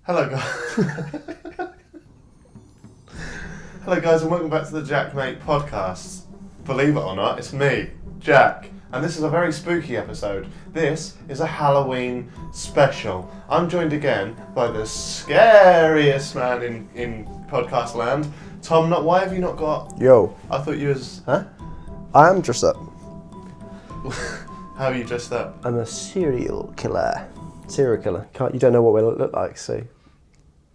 Hello guys. Hello guys and welcome back to the JaackMaate Podcast. Believe it or not, it's me, Jack. And this is a very spooky episode. This is a Halloween special. I'm joined again by the scariest man in podcast land. Tom, why have you not got... Yo. I thought you was... Huh? I am dressed up. How are you dressed up? I'm a serial killer. You don't know what we look like, so...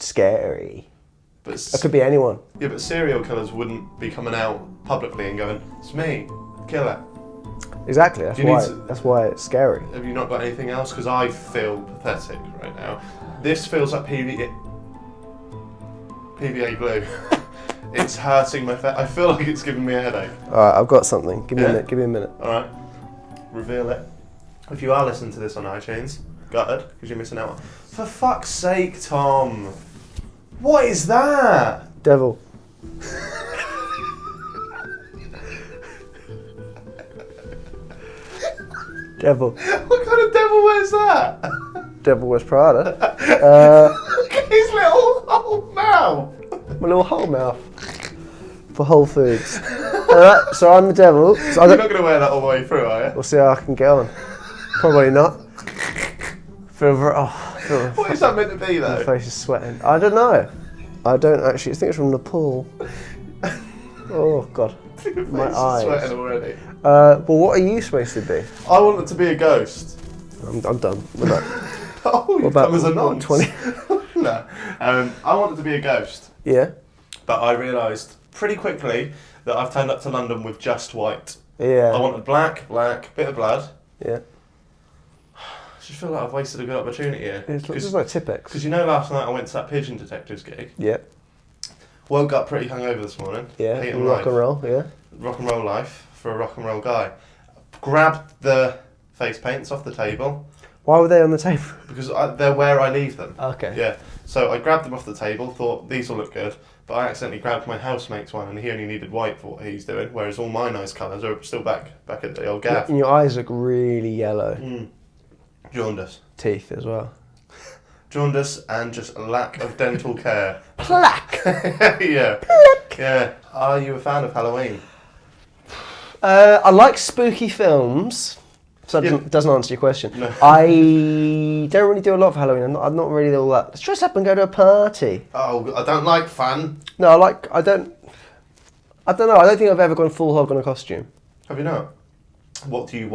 Scary. But it could be anyone. Yeah, but serial killers wouldn't be coming out publicly and going, it's me, killer. Exactly, that's why it's scary. Have you not got anything else? Because I feel pathetic right now. This feels like PVA glue. It's hurting my face. I feel like it's giving me a headache. Alright, I've got something. Give me a minute. Alright. Reveal it. If you are listening to this on iTunes, gutted, because you're missing out. For fuck's sake, Tom. What is that? Devil. Devil. What kind of devil wears that? Devil Wears Prada. Look at his little whole mouth. My little whole mouth. For Whole Foods. Alright, so I'm the devil. So You're not going to wear that all the way through, are you? We'll see how I can get on. Probably not. What is that meant to be though? My face is sweating. I don't know. I don't actually. I think it's from Nepal. Oh God. Your My face eyes. is sweating already. Well, what are you supposed to be? I want it to be a ghost. I'm done with that. Oh, you come as a nonce. 20? No. I want it to be a ghost. Yeah. But I realised pretty quickly that I've turned up to London with just white. Yeah. I wanted black, bit of blood. Yeah. I just feel like I've wasted a good opportunity here. It's just like Tipex. Because you know last night I went to that Pigeon Detectives gig. Yeah. Woke up pretty hungover this morning. Yeah. Hating Rock life. and roll. Yeah. Rock and roll life for a rock and roll guy. Grabbed the face paints off the table. Why were they on the table? Because they're where I leave them. Okay. Yeah. So I grabbed them off the table, thought these will look good, but I accidentally grabbed my housemate's one and he only needed white for what he's doing, whereas all my nice colours are still back at the old gaff. And your eyes look really yellow. Jaundice. Teeth as well. Jaundice and just a lack of dental care. Plaque. Yeah. Yeah. Are you a fan of Halloween? I like spooky films. So that doesn't answer your question. No. I don't really do a lot for Halloween. I'm not really all that. Let's dress up and go to a party. Oh, I don't like fun. No, I don't know. I don't think I've ever gone full hog on a costume. Have you not? What do you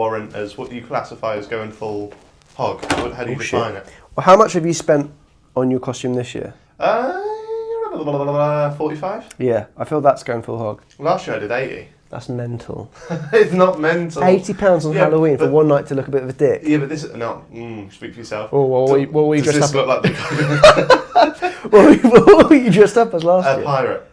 classify as going full hog? How do you define it? Well, how much have you spent on your costume this year? 45? Yeah, I feel that's going full hog. Last year I did 80. That's mental. It's not mental. £80 on Halloween for one night to look a bit of a dick. Yeah, but this is... No, speak for yourself. Oh, what were you Does dressed this up look like the... What were you dressed up as last year? A pirate.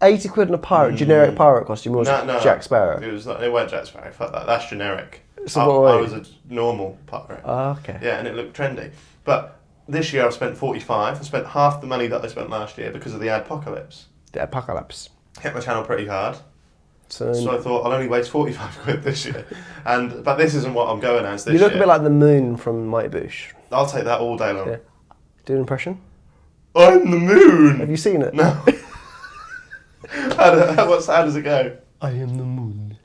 80 quid on a pirate, generic pirate costume, or was it No. Jack Sparrow? It weren't Jack Sparrow, fuck that. That's generic. So I was a normal pirate. Oh, okay. Yeah, and it looked trendy. But this year I spent 45. I spent half the money that I spent last year because of the adpocalypse. The apocalypse. Hit my channel pretty hard. So I thought I'll only waste 45 quid this year. But this isn't what I'm going as this year. you look a bit like the moon from Mighty Boosh. I'll take that all day long. Yeah. Do an impression? I'm the moon! Have you seen it? No. How does it go? I am the moon.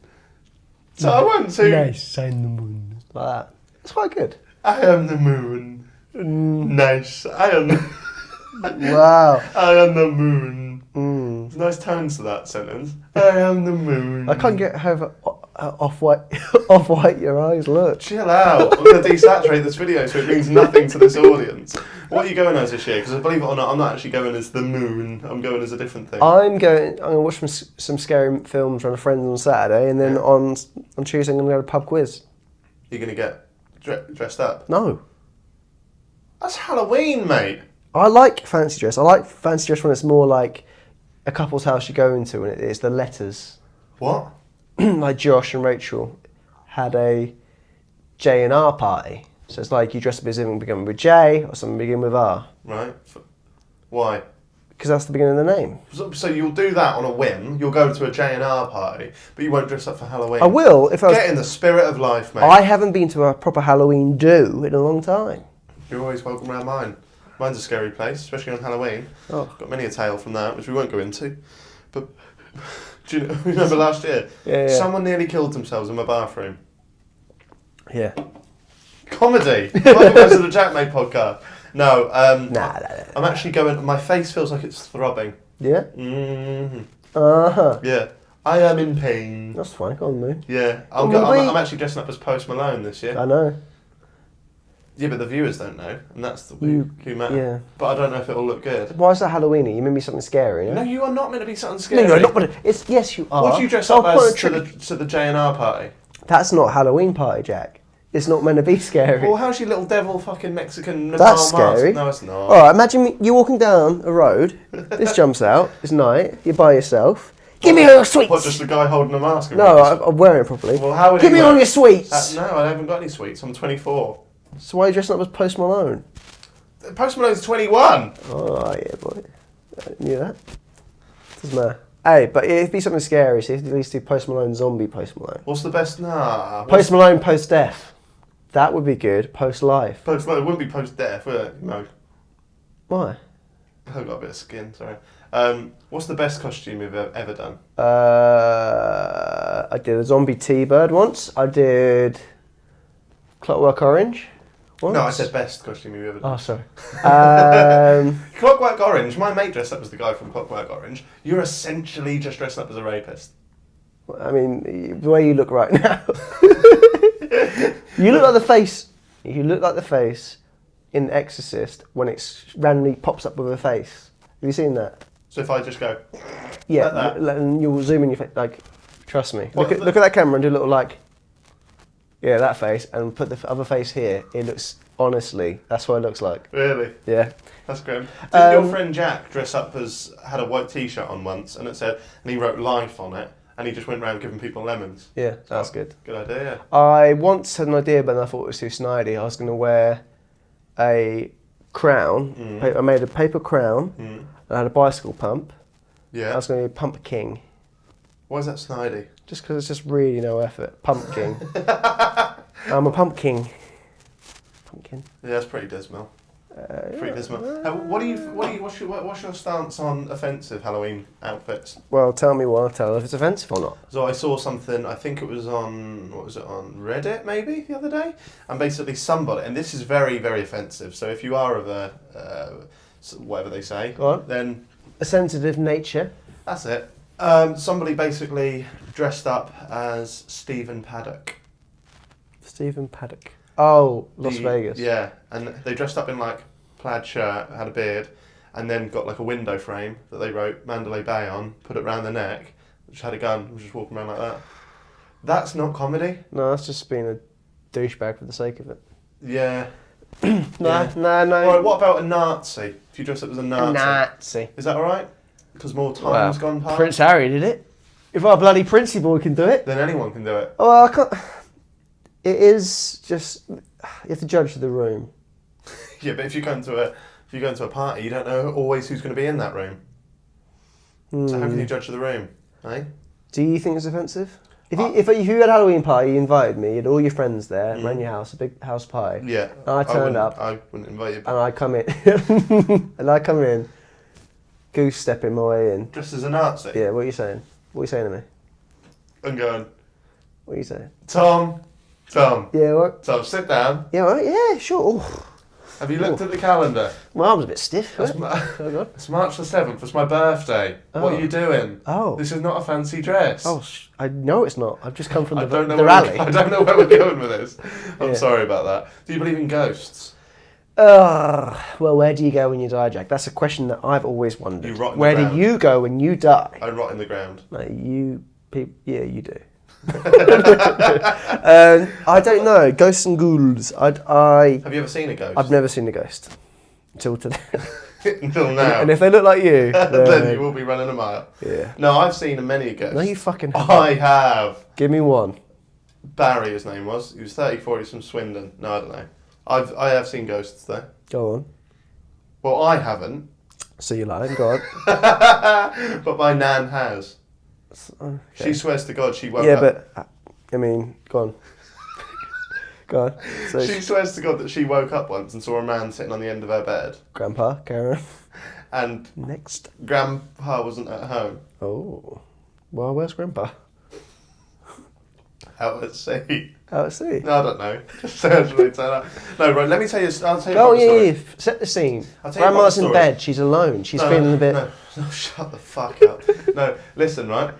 So I want to... Nice, I'm the moon. Like that. It's quite good. I am the moon. Nice. I am... Wow. I am the moon. There's nice tones to that sentence. I am the moon. I can't get however off-white your eyes look. Chill out. I'm going to desaturate this video so it means nothing to this audience. What are you going as this year? Because believe it or not, I'm not actually going as the moon. I'm going as a different thing. I'm going to watch some scary films with friends on Saturday, and then on Tuesday I'm going to go to pub quiz. You're going to get dressed up? No. That's Halloween, mate. I like fancy dress. I like fancy dress when it's more like a couple's house you go into and it's the letters. What? Like Josh and Rachel had a J and R party. So it's like you dress up as something beginning with J or something beginning with R. Right. Why? Because that's the beginning of the name. So you'll do that on a whim. You'll go to a J&R party, but you won't dress up for Halloween. I will if I was... Get in the spirit of life, mate. I haven't been to a proper Halloween do in a long time. You're always welcome around mine. Mine's a scary place, especially on Halloween. Oh. Got many a tale from that, which we won't go into. But do you remember last year? Yeah. Someone nearly killed themselves in my bathroom. Yeah. Comedy. Welcome to the JaackMaate Podcast. No. Nah. I'm actually going. My face feels like it's throbbing. Yeah. Mm-hmm. Uh-huh. Yeah. I am in pain. That's fine. Go on, man. Yeah. Well, I'm actually dressing up as Post Malone this year. I know. Yeah, but the viewers don't know, and that's the who matter. Yeah. But I don't know if it'll look good. Why is that Halloweeny? You mean be something scary, No, no? you are not meant to be something scary. No, you're not. But it's yes, you are. What do you dress up as to the J&R party? That's not Halloween party, Jack. It's not meant to be scary. Well, how's your little devil fucking Mexican That's mask? scary. No, it's not. All right, imagine you walking down a road. This jumps out. It's night. You're by yourself. Give me all your sweets. What, just the guy holding a mask? No, I'm wearing it properly. Well, how would Give me all your sweets. No, I haven't got any sweets. I'm 24. So why are you dressing up as Post Malone? Post Malone's 21. Oh, yeah, boy. I knew that. Doesn't matter. Hey, but it'd be something scary, so you at least do Post Malone zombie Post Malone. What's the best? Post Malone post-death. That would be good. Post-life. Post Malone, it wouldn't be post-death, would it? No. Why? I've got a bit of skin, sorry. What's the best costume you've ever done? I did a zombie T-Bird once. I did Clockwork Orange once. No, I said best costume you've ever done. Oh, sorry. Clockwork Orange, my mate dressed up as the guy from Clockwork Orange. You're essentially just dressed up as a rapist. I mean, the way you look right now. You look like the face. You look like the face in Exorcist when it randomly pops up with a face. Have you seen that? So if I just go... Yeah, like that. and you'll zoom in your face. Like, trust me. What, Look at that camera and do a little like... Yeah, that face, and put the other face here. It looks... Honestly, that's what it looks like. Really? Yeah. That's grim. Did your friend Jack dress up as... Had a white t-shirt on once, and it said... And he wrote life on it, and he just went around giving people lemons. Yeah, that's good. Good idea, yeah. I once had an idea, but I thought it was too snidey. I was going to wear a crown. I made a paper crown. And I had a bicycle pump. Yeah. I was going to be Pump King. Why is that snidey? Just because it's just really no effort. Pump King. I'm a pumpkin. Pumpkin. Yeah, that's pretty dismal. Pretty dismal. What's your stance on offensive Halloween outfits? Well, tell me what. I'll tell if it's offensive or not. So I saw something, I think it was on, on Reddit maybe the other day? And basically somebody, and this is very, very offensive, so if you are of a, whatever they say, Go on. then... A sensitive nature. That's it. Somebody basically dressed up as Stephen Paddock. Stephen Paddock. Oh, Las Vegas. Yeah, and they dressed up in like plaid shirt, had a beard, and then got like a window frame that they wrote Mandalay Bay on, put it round the neck, which had a gun, was just walking around like that. That's not comedy. No, that's just being a douchebag for the sake of it. Yeah. No. Alright, what about a Nazi? If you dress up as a Nazi. Nazi. Is that alright? Because more time's gone past? Prince Harry did it. If our bloody Princey boy can do it. Then anyone can do it. Oh, I can't. It is just, you have to judge the room. Yeah, but if you go into a party, you don't know always who's going to be in that room. So how can you judge the room, eh? Do you think it's offensive? If you had a Halloween party, you invited me, you had all your friends there, around your house, a big house party. Yeah. And I turned up. I wouldn't invite you. And I come in. Goose stepping my way in. Dressed as a Nazi? Yeah, what are you saying? What are you saying to me? I'm going, What are you saying? Tom, Yeah, what? Tom, sit down. Yeah, all right, yeah, sure. Oh, Have you looked at the calendar? my arm's a bit stiff. It's, Oh, God. it's March the 7th, it's my birthday. What Oh. are you doing? Oh. This is not a fancy dress. Oh, I know it's not. I've just come from I don't know the where rally. I don't know where we're going with this. I'm Yeah. sorry about that. Do you believe in ghosts? Well, where do you go when you die, Jack? That's a question that I've always wondered. You rot in the Where ground. do you go when you die? I rot in the ground. No, yeah, you do. I don't know. Ghosts and ghouls. Have you ever seen a ghost? I've never seen a ghost until today. Until now. And if they look like you, then you will be running a mile. Yeah. No, I've seen many ghosts. No, you fucking haven't. I have. Give me one. Barry, his name was. He was 34. He's from Swindon. No, I don't know. I have seen ghosts though. Go on. Well, I haven't. So you lying, go on. But my nan has. Okay. She swears to God she woke Yeah, up. but I mean, go on. Go on. So She swears to God that she woke up once and saw a man sitting on the end of her bed. Grandpa, Karen. And Next. Grandpa wasn't at home. Oh. Well, where's Grandpa? Out at sea. Out at sea? No, I don't know. Just sounds really turn No, right, let me tell you, I'll tell you Oh, about the story. yeah. Set the scene. I'll tell you about Grandma's the in story. bed. She's alone. She's feeling a bit... No, shut the fuck up. No, listen, right?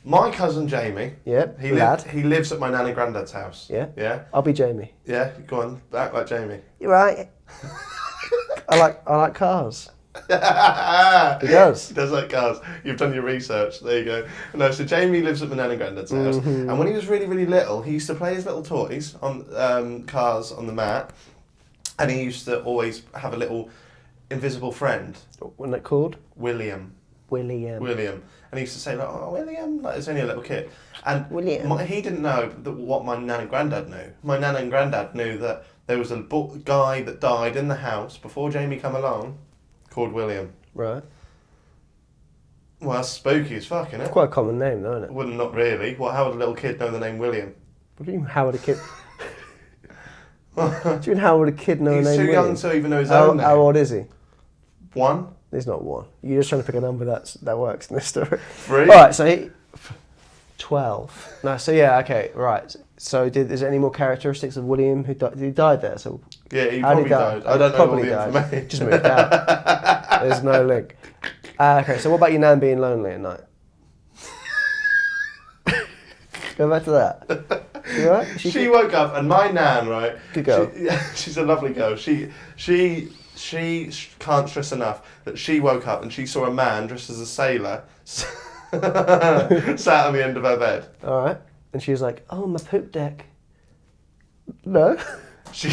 My cousin Jamie, Yep, he lad. he lives at my nan and granddad's house. Yeah? Yeah? I'll be Jamie. Yeah, go on, act like Jamie. You're right. I like cars. He does. He does like cars. You've done your research. There you go. No, so Jamie lives at my nan and granddad's house, and when he was really, really little, he used to play his little toys on cars on the mat, and he used to always have a little invisible friend. Wasn't it called? William. And he used to say, like, oh, William, like it's only a little kid. And William. He didn't know what my nan and granddad knew. My nan and granddad knew that there was a guy that died in the house before Jamie come along called William. Right. Well, that's spooky as fuck, isn't it? It's quite a common name, though, isn't it? Well, not really. How would a little kid know the name William? What do you mean, how would a kid... Do you mean how would a kid know He's a name too William? young to even know his own name. How old is he? 1? He's not 1. You're just trying to pick a number that works in this story. 3? Alright, so he... 12. No, so yeah, okay, right. So is there any more characteristics of William who died? He died there, so... Yeah, he How probably did he die? died. I don't know all Probably the died. information. Just moved out. There's no link. Okay, so what about your nan being lonely at night? Go back to that. You all right? She woke up and my nan, right? Good girl. She's a lovely girl. She can't stress enough that she woke up and she saw a man dressed as a sailor sat on the end of her bed. All right. And she was like, oh, my poop deck. No? She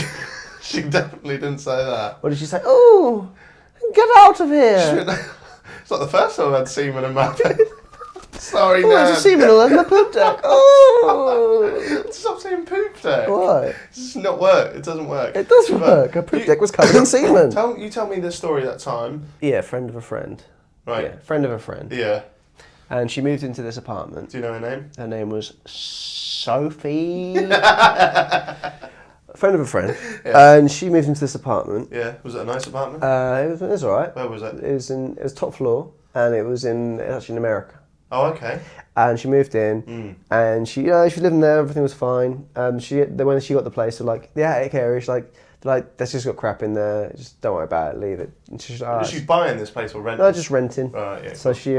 definitely didn't say that. What did she say? Oh, get out of here. It's not the first time I'd semen in my bed. Sorry, Oh, Nan. there's a semen all over my poop deck. Oh. Stop saying poop deck. Why? It's not work. It doesn't work. It does work. Her poop deck was covered in semen. You tell me this story that time. Yeah, friend of a friend. Right. Yeah, friend of a friend. Yeah. And she moved into this apartment. Do you know her name? Her name was Sophie. Friend of a friend. Yeah. And she moved into this apartment. Yeah. Was it a nice apartment? It was alright. Where was it? It was top floor, and it was actually in America. Oh, okay. And she moved in, and she was living there. Everything was fine. When she got the place, so like the attic area, she's like, "That's just got crap in there. Just don't worry about it. Leave it." And she's like, She's buying this place or renting? "No, just renting." Right. Yeah. So she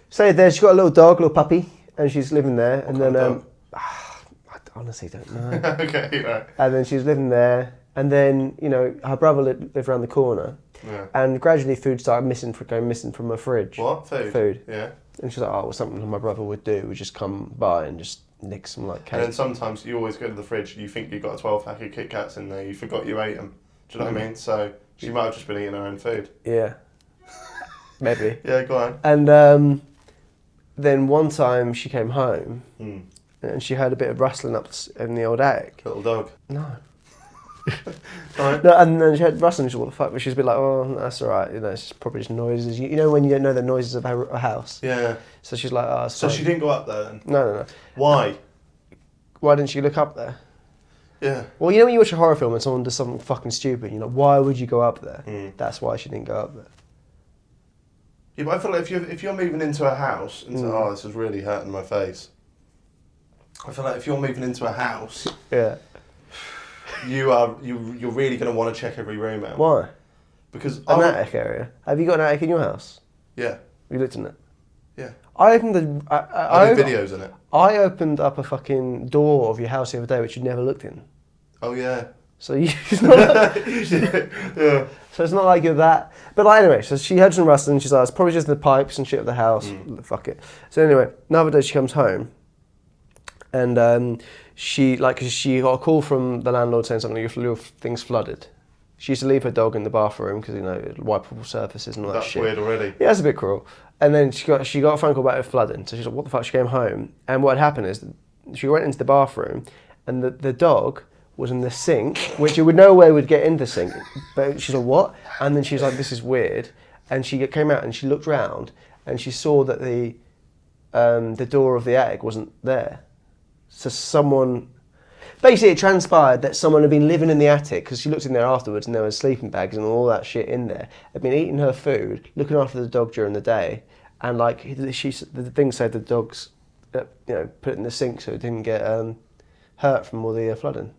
stayed there. She's got a little dog, a little puppy, and she's living there. What and kind then of dog? I honestly don't know. Okay. Right. And then she was living there, and then her brother lived around the corner, and gradually food started going missing from her fridge. What? Food? Food. Yeah. And she's like, oh, well, something my brother would do would just come by and just nick some like cake. And then sometimes you always go to the fridge, you think you've got a 12-pack of Kit Kats in there, you forgot you ate them. Do you know what I mean? So she might have just been eating her own food. Yeah. Maybe. Yeah, go on. And then one time she came home and she heard a bit of rustling up in the old attic. Little dog. No. Right. No, and then she heard rustling. She said, what the fuck? But she's a bit like, oh, that's all right. It's probably just noises. You know when you don't know the noises of a house? Yeah. So she's like, oh, it's So fine. she didn't go up there then? No. Why? Why didn't she look up there? Yeah. Well, you know when you watch a horror film and someone does something fucking stupid, why would you go up there? That's why she didn't go up there. Yeah, but I feel like if you're moving into a house and say, oh, this is really hurting my face. I feel like if you're moving into a house, Yeah. you're really going to want to check every room out. Why? Because An attic area. Have you got an attic in your house? Yeah. Have you looked in it? Yeah. I opened I do videos in it. I opened up a fucking door of your house the other day, which you'd never looked in. Oh yeah. So it's not like, Yeah. So it's not like you're that. But anyway, so she heard some rustling. She's like, it's probably just the pipes and shit of the house. Fuck it. So anyway, another day she comes home, and she got a call from the landlord saying something. Your thing's flooded. She used to leave her dog in the bathroom because wipeable surfaces and all that That's shit. weird already. Yeah, that's a bit cruel. And then she got a phone call about it flooding. So she's like, what the fuck? She came home, and what had happened is she went into the bathroom, and the dog was in the sink, which you would know where would get in the sink. But she's like, what? And then she's like, this is weird. And she came out and she looked round and she saw that the door of the attic wasn't there. So Basically, it transpired that someone had been living in the attic because she looked in there afterwards and there was sleeping bags and all that shit in there. Had been eating her food, looking after the dog during the day, and like the thing said the dogs, put it in the sink so it didn't get hurt from all the flooding.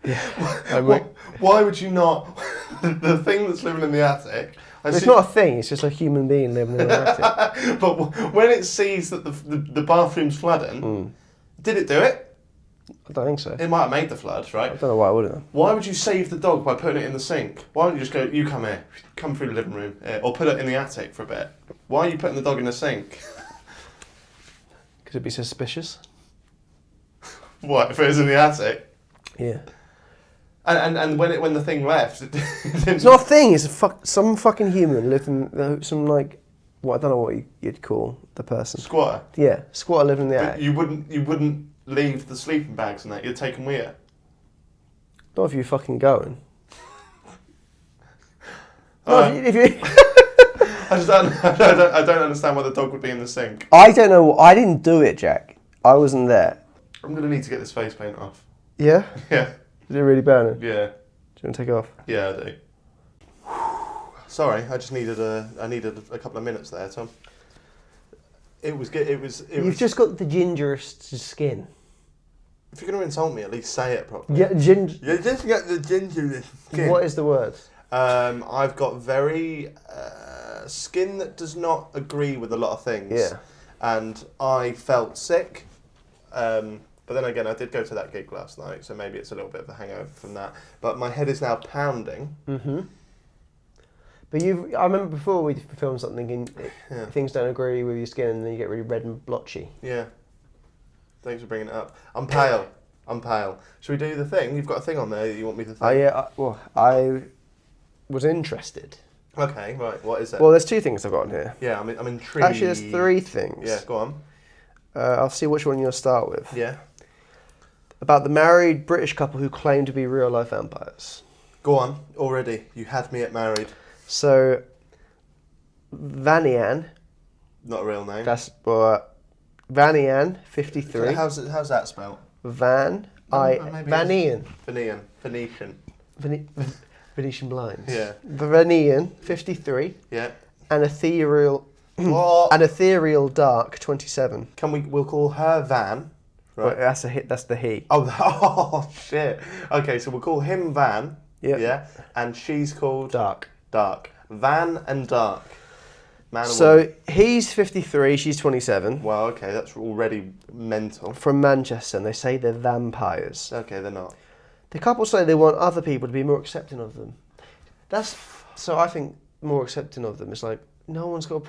Yeah. Why would you not? The thing that's living in the attic. It's not a thing. It's just a human being living in the attic. But when it sees that the bathroom's flooding, did it do it? I don't think so. It might have made the flood, right? I don't know why I wouldn't have. Why would you save the dog by putting it in the sink? Why don't you just go, you come here, come through the living room, or put it in the attic for a bit? Why are you putting the dog in the sink? Could it be suspicious? What, if it was in the attic? Yeah. And when the thing left, it didn't... It's not a thing. It's some fucking human living some I don't know what you'd call the person. Squatter. Yeah, squatter living in the But attic. you wouldn't leave the sleeping bags and that. You'd take them with you. Not if you're fucking going. If you... I don't understand why the dog would be in the sink. I don't know. I didn't do it, Jack. I wasn't there. I'm gonna need to get this face paint off. Yeah. Yeah. Is it really burning? Yeah. Do you want to take it off? Yeah, I do. Sorry, I just needed a couple of minutes there, Tom. You've just got the gingerest skin. If you're going to insult me, at least say it properly. Yeah, ginger. You just got the gingerest skin. What is the word? I've got very skin that does not agree with a lot of things. Yeah. And I felt sick. But then again, I did go to that gig last night, so maybe it's a little bit of a hangover from that. But my head is now pounding. Mm-hmm. But I remember before we filmed something and things don't agree with your skin and then you get really red and blotchy. Yeah. Thanks for bringing it up. I'm pale. I'm pale. Should we do the thing? You've got a thing on there that you want me to think? Oh yeah, I was interested. Okay, right. What is it? Well, there's two things I've got on here. Yeah, I'm intrigued. Actually, there's three things. Yeah, go on. I'll see which one you'll start with. Yeah. About the married British couple who claim to be real-life vampires. Go on. Already. You had me at married. So, Vanian. Not a real name. That's Vanian, 53. How's that spelled? Vanian. Venetian. Venetian blinds. Yeah. Vanian, 53. Yeah. And ethereal. What? An ethereal dark, 27. We'll call her Van. Right. Well, that's the he. Oh shit. Okay, so we'll call him Van. Yep. Yeah. And she's called Dark. Dark. Van and Dark. Man and So woman. he's 53, she's 27. Well, okay, that's already mental. From Manchester, and they say they're vampires. Okay, they're not. The couple say they want other people to be more accepting of them. So I think more accepting of them is like, no one's going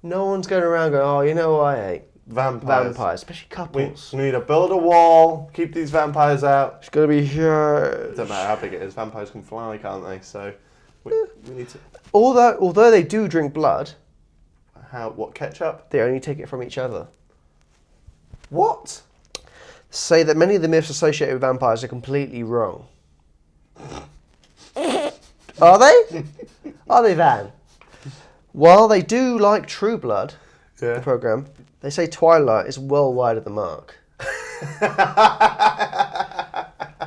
around going, oh, you know what I hate? Vampires, especially couples. We need to build a wall, keep these vampires out. It's got to be huge. Doesn't matter how big it is, vampires can fly, can't they? So we need to... Although they do drink blood. What, ketchup? They only take it from each other. What? Say that many of the myths associated with vampires are completely wrong. Are they? Are they, Van? While they do like True Blood, the programme, they say Twilight is well wide of the mark.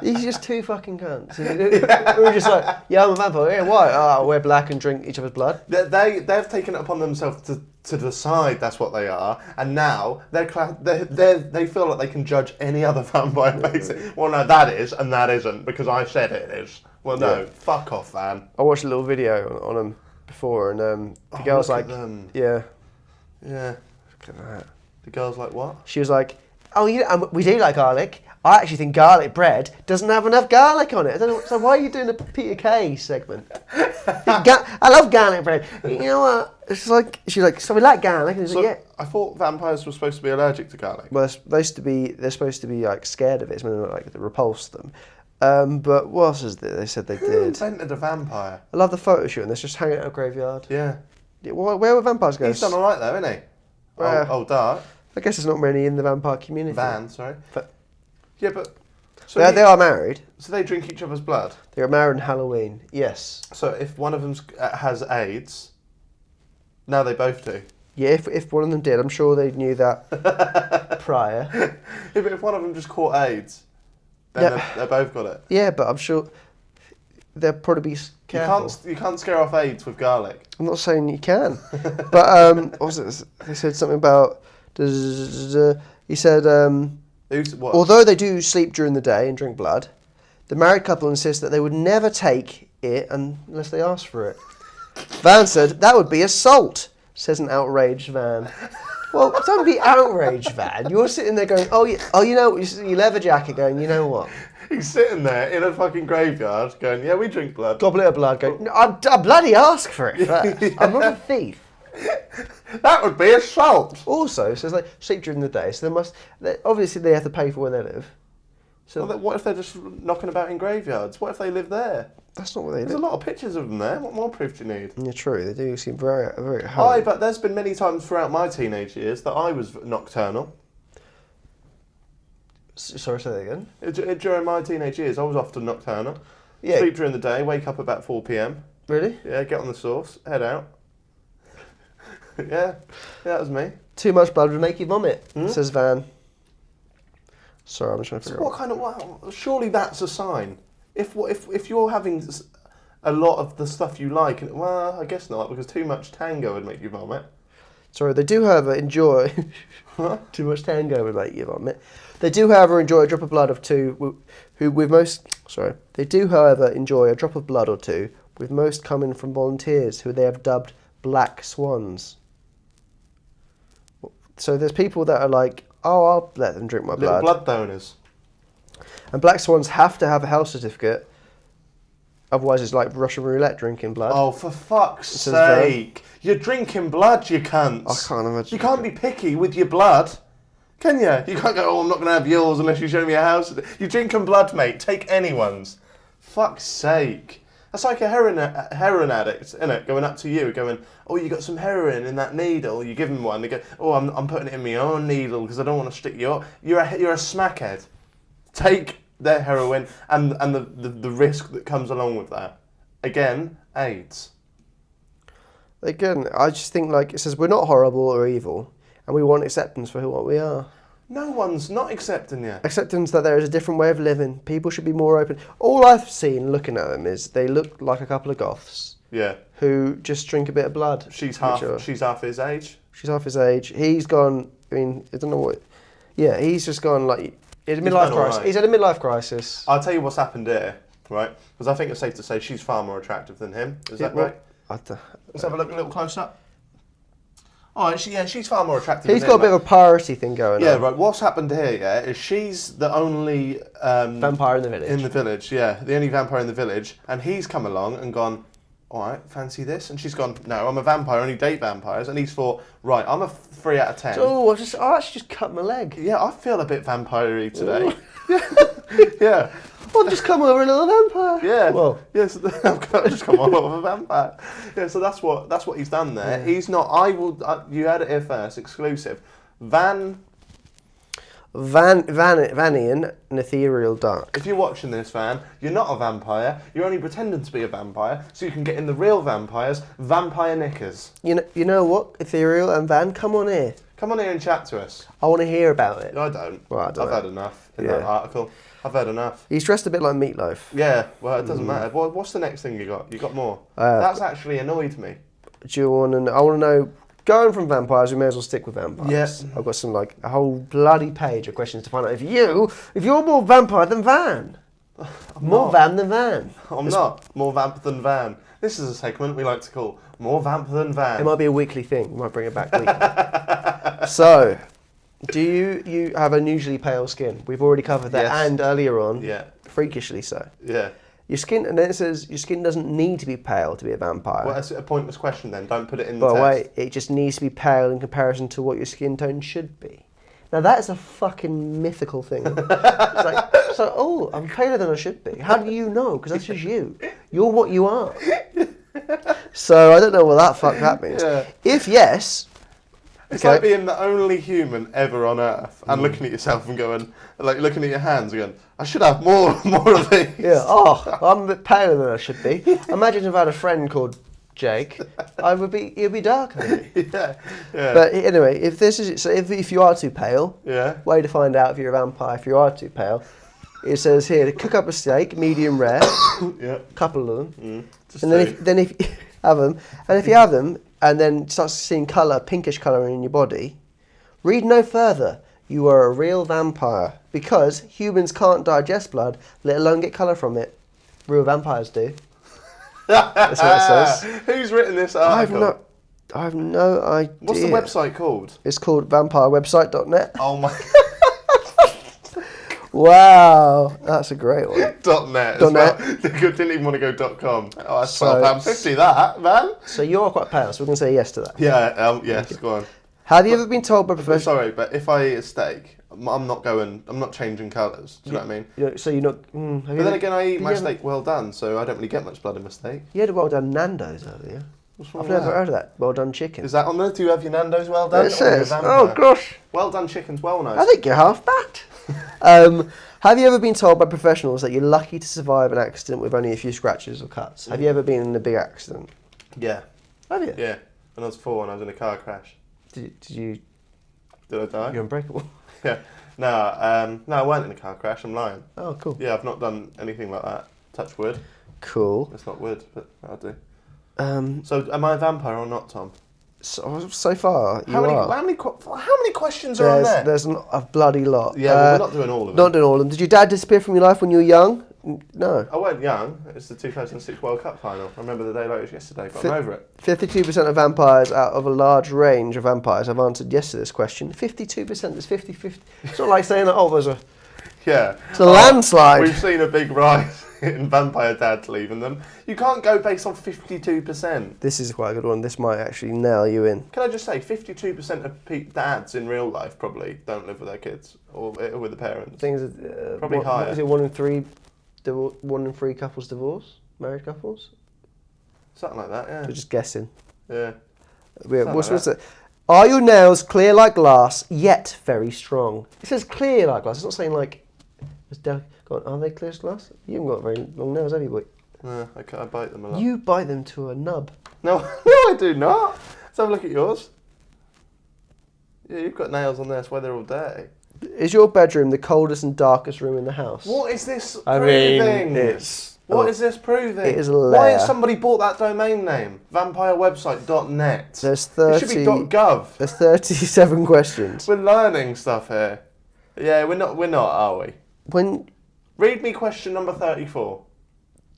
He's just two fucking cunts. We're just like, yeah, I'm a vampire. Yeah, why? Oh, we're black and drink each other's blood. They've taken it upon themselves to decide that's what they are, and now they feel like they can judge any other vampire basically. Well, no, that is, and that isn't, because I said it is. Well, no, fuck off, man. I watched a little video on them before, and the girl's like, yeah. Yeah. Look at that. The girl's like, what? She was like, oh, we do like garlic. I actually think garlic bread doesn't have enough garlic on it. I don't know, so why are you doing a Peter Kay segment? I love garlic bread. You know what? She's like, so we like garlic. And like, yeah. I thought vampires were supposed to be allergic to garlic. Well, they're supposed to be like scared of it. It's meant to like repulse them. But what else is there? They said they Who did. invented a vampire? I love the photo shoot, and it's just hanging out a graveyard. Yeah. Where would vampires go? He's done all right though, isn't he? Oh, Dark. I guess there's not many in the vampire community. Van, sorry. Yeah, but... So they are married. So they drink each other's blood? They are married on Halloween, yes. So if one of them has AIDS, now they both do. Yeah, if one of them did, I'm sure they knew that prior. Yeah, but if one of them just caught AIDS, then they both got it. Yeah, but I'm sure they'll probably be careful. You can't scare off AIDS with garlic. I'm not saying you can, but what was it? They said something about. He said, although they do sleep during the day and drink blood, the married couple insist that they would never take it unless they asked for it. Van said that would be assault, says an outraged Van. Well, don't be outraged, Van. You're sitting there going, you know, your leather jacket going, you know what? He's sitting there in a fucking graveyard going, yeah, we drink blood. Goblet of blood going, no, I bloody ask for it first. I'm not a thief. That would be assault. Also, so it's like sleep during the day, so obviously they have to pay for where they live. So well, what if they're just knocking about in graveyards? What if they live there? That's not what they do. There's a lot of pictures of them there. What more proof do you need? Yeah, true. They do seem very hard. But there's been many times throughout my teenage years that I was nocturnal. Sorry, say that again. During my teenage years, I was often nocturnal. Yeah. Sleep during the day, wake up about 4 p.m. Really? Yeah, get on the sauce, head out. Yeah, that was me. Too much blood would make you vomit, says Van. Sorry, I'm trying to figure out. Surely that's a sign. If you're having a lot of the stuff you like, well, I guess not, because too much tango would make you vomit. Sorry, they do, however, enjoy... Too much tango would make you vomit. They do, however, enjoy a drop of blood or two, They do, however, enjoy a drop of blood or two, with most coming from volunteers, who they have dubbed black swans. So there's people that are like, I'll let them drink my blood. Little blood donors. And black swans have to have a health certificate. Otherwise, it's like Russian roulette drinking blood. Oh, for fuck's sake. You're drinking blood, you cunts. I can't imagine. You can't be picky with your blood. Can you? You can't go, I'm not going to have yours unless you show me a house. You're drinking blood, mate. Take anyone's. Fuck's sake. That's like a heroin addict, isn't it? Going up to you, going, oh, you got some heroin in that needle. You give them one. They go, oh, I'm putting it in my own needle because I don't want to stick you up. You're a smackhead. Take their heroin and the risk that comes along with that. Again, AIDS. Again, I just think it says we're not horrible or evil, and we want acceptance for what we are. No one's not accepting you. Acceptance that there is a different way of living. People should be more open. All I've seen looking at them is they look like a couple of goths. Yeah. Who just drink a bit of blood. She's half his age. She's half his age. He's gone. I mean, I don't know what. Yeah, he's just gone He's a midlife crisis. Right. He's had a midlife crisis. I'll tell you what's happened here, right? Because I think it's safe to say she's far more attractive than him. Is that right? Let's have a look a little close up. Oh, she's far more attractive. He's got a bit of a priority thing going on. Yeah, right. What's happened here, is she's the only vampire in the village. In the village, yeah, the only vampire in the village, and he's come along and gone, all right, fancy this, and she's gone, no, I'm a vampire, I only date vampires, and he's thought, right, I'm a 3 out of 10. Oh, I actually just cut my leg. Yeah, I feel a bit vampire-y today. Yeah. I've just come over another vampire. Yeah. Well, yes, I've just come on over a vampire. Yeah, so that's what he's done there. Yeah. He's not. You heard it here first, exclusive. Vanian, an ethereal dark. If you're watching this, Van, you're not a vampire. You're only pretending to be a vampire, so you can get in the real vampires, vampire knickers. You know what, ethereal and Van, come on here. Come on here and chat to us. I want to hear about it. I don't. Well, I've had enough in that article. I've heard enough. He's dressed a bit like Meatloaf. Yeah, well, it doesn't matter. What's the next thing you got? You got more? That's actually annoyed me. Do you want to? I want to know. Going from vampires, we may as well stick with vampires. Yes. I've got some a whole bloody page of questions to find out if you're more vampire than Van. More Van than Van. I'm not more vamp than Van. This is a segment we like to call More Vamp Than Van. It might be a weekly thing. We might bring it back weekly. So, do you have unusually pale skin? We've already covered that, yes. And earlier on, yeah, freakishly so. Yeah. Your skin, and then it says your skin doesn't need to be pale to be a vampire. Well, that's a pointless question then. Don't put it in the text. But wait, it just needs to be pale in comparison to what your skin tone should be. Now that is a fucking mythical thing. It's I'm paler than I should be. How do you know? Because that's just you. You're what you are. So I don't know what that means. Yeah. If yes... It's like being the only human ever on Earth and looking at yourself and going, looking at your hands and going, I should have more of these. Yeah, I'm a bit paler than I should be. Imagine if I had a friend called Jake, it'd be darker. Yeah. But anyway, if you are too pale, way to find out if you're a vampire. If you are too pale, it says here to cook up a steak, medium rare, couple of them, and then if you have them, and then starts seeing colour, pinkish colour in your body, read no further. You are a real vampire because humans can't digest blood, let alone get colour from it. Real vampires do. That's what it says. Who's written this article? I have no idea. What's the website called? It's called vampirewebsite.net. Oh my. Wow, that's a great one. .net as well. Didn't even want to go .com. Oh, that's £12.50 that, man. So you're quite pale, so we're going to say yes to that. Yeah, yes, go on. Have you ever been told by professionals... Sorry, but if I eat a steak, I'm not changing colours. Do you know what I mean? So you're not... but then again, I eat my steak well done, so I don't really get much blood in my steak. You had a well done Nando's earlier. What's wrong I've with never heard of that. Well done chicken. Is that on there? Do you have your Nando's well done? It says. Oh, gosh. Well done chicken's well nice. I think you're half bat. Have you ever been told by professionals that you're lucky to survive an accident with only a few scratches or cuts? Have you ever been in a big accident? Yeah. Have you? Yeah. When I was 4 and I was in a car crash. Did you... Did I die? You're unbreakable. Yeah. No, I weren't in a car crash. I'm lying. Oh, cool. Yeah, I've not done anything like that. Touch wood. Cool. It's not wood, but I'll do. So am I a vampire or not, Tom? So far, How many questions are on there? There's a bloody lot. Yeah, well, we're not doing all of them. Not doing all of them. Did your dad disappear from your life when you were young? No. I weren't young. It's the 2006 World Cup final. I remember the day like it was yesterday, but I'm over it. 52% of vampires out of a large range of vampires have answered yes to this question. 52%, there's 50-50. It's not like saying, there's a... Yeah. It's a landslide. We've seen a big rise in vampire dads leaving them. You can't go based on 52%. This is quite a good one. This might actually nail you in. Can I just say, 52% of dads in real life probably don't live with their kids or with the parents. Things probably higher. Is it 1 in 3 couples divorce? Married couples? Something like that, yeah. We're just guessing. Yeah. What's it? Are your nails clear like glass, yet very strong? It says clear like glass. It's not saying like... Are they clear as glass? You haven't got very long nails, have you, boy? No, I bite them a lot. You bite them to a nub. No, I do not. Let's have a look at yours. Yeah, you've got nails on there, that's why they're all dirty. Is your bedroom the coldest and darkest room in the house? What is this proving? What is this proving? It is a lair. Why has somebody bought that domain name? Vampirewebsite.net. There's 30... It should be .gov. There's 37 questions. We're learning stuff here. Yeah, we're not, are we? Read me question number 34.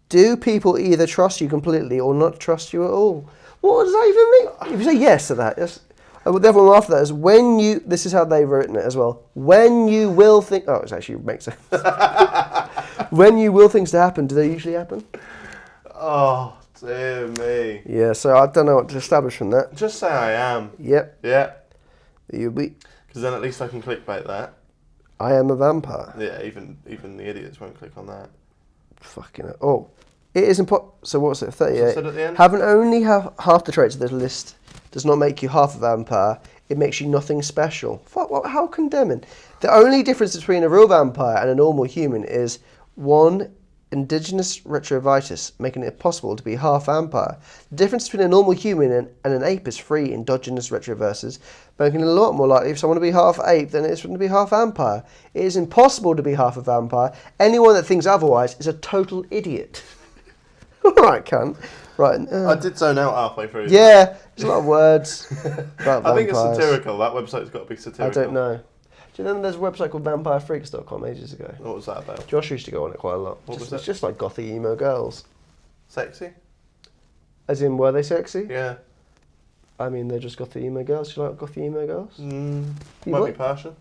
Do people either trust you completely or not trust you at all? What does that even mean? If you say yes to that, yes. The other one after that is when you... This is how they've written it as well. When you will think... Oh, it actually makes sense. When you will things to happen, do they usually happen? Oh, dear me. Yeah, so I don't know what to establish from that. Just say I am. Yep. Yeah. You'll be... Because then at least I can clickbait that. I am a vampire. Yeah, even the idiots won't click on that. Fucking hell. Oh. It is important. So what's it? 38. So at the end? Having only half the traits of this list does not make you half a vampire. It makes you nothing special. Fuck, how condemning. The only difference between a real vampire and a normal human is 1, indigenous retrovitus, making it possible to be half vampire. The difference between a normal human and an ape is 3 endogenous retroviruses, making it a lot more likely if someone to be half ape than it is for them to be half vampire. It is impossible to be half a vampire. Anyone that thinks otherwise is a total idiot. Alright, cunt. Right. I did zone out halfway through. Yeah, there's a lot of words about I think it's vampires. satirical. That website's got to be satirical. I don't know. Do you know there's a website called vampirefreaks.com ages ago? What was that about? Josh used to go on it quite a lot. What was It's it? just like gothy emo girls. Sexy? As in, were they sexy? Yeah. I mean, they're just gothy emo girls. Do you like gothy emo girls? Might be partial.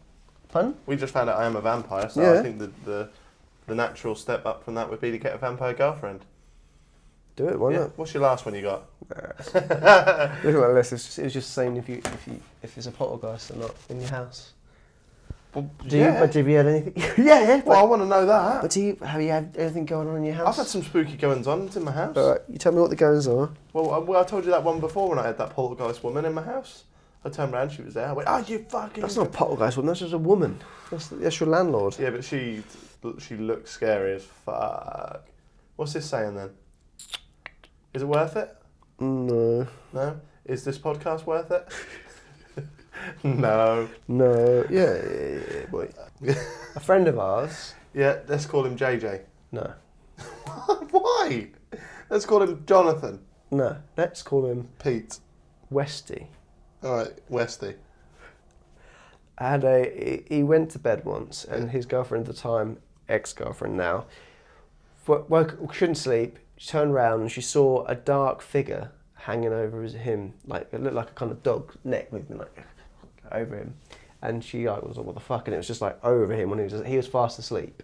Pardon? We just found out I am a vampire, so Yeah. I think the natural step up from that would be to get a vampire girlfriend. Do it, why Yeah. not? What's your last one you got? Look at that list. It was just saying if there's a poltergeist or not in your house. Well, But have you had anything? Yeah. Well, I want to know that. But have you had anything going on in your house? I've had some spooky goings on in my house. All right, you tell me what the goings are. Well, I told you that one before when I had that poltergeist woman in my house. I turned around, she was there. I went, "Oh, you fucking!" That's not a poltergeist woman. That's just a woman. That's your landlord. Yeah, but she looks scary as fuck. What's this saying then? Is it worth it? No. No? Is this podcast worth it? No. No. Yeah, boy. A friend of ours. Yeah, let's call him JJ. No. Why? Let's call him Jonathan. No. Let's call him Pete. Westy. Alright, Westy. He went to bed once, and his girlfriend at the time, ex-girlfriend now, couldn't sleep. She turned around and she saw a dark figure hanging over him, like it looked like a kind of dog neck movement, like over him. And she was like, "What the fuck?" And it was just like over him when he was fast asleep.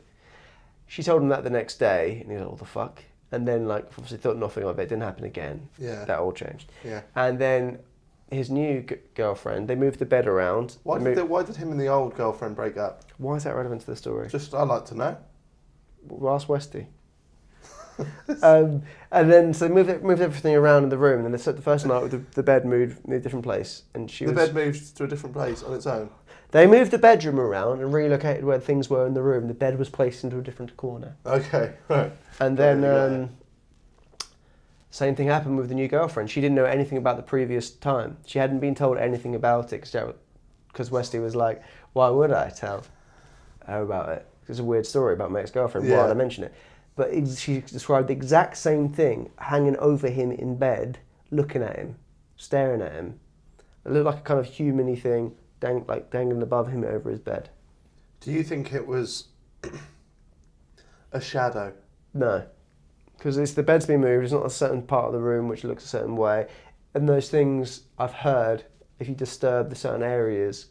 She told him that the next day, and he was like, "What the fuck?" And then, like, obviously thought nothing of it. It didn't happen again. Yeah. That all changed. Yeah. And then his new girlfriend, they moved the bed around. Why did him and the old girlfriend break up? Why is that relevant to the story? Just, I'd like to know. Well, ask Westy. And then so they moved everything around in the room, and then the first night the bed moved in a different place, and The bed moved to a different place on its own. They moved the bedroom around and relocated where things were in the room. The bed was placed into a different corner. Okay, right. And then same thing happened with the new girlfriend. She didn't know anything about the previous time. She hadn't been told anything about it because Westy was like, "Why would I tell her about it? It's a weird story about my ex-girlfriend. Why would I mention it?" But she described the exact same thing hanging over him in bed, looking at him, staring at him. It looked like a kind of human-y thing dangling above him over his bed. Do you think it was a shadow? No. Because the bed's been moved, it's not a certain part of the room which looks a certain way. And those things, I've heard, if you disturb the certain areas,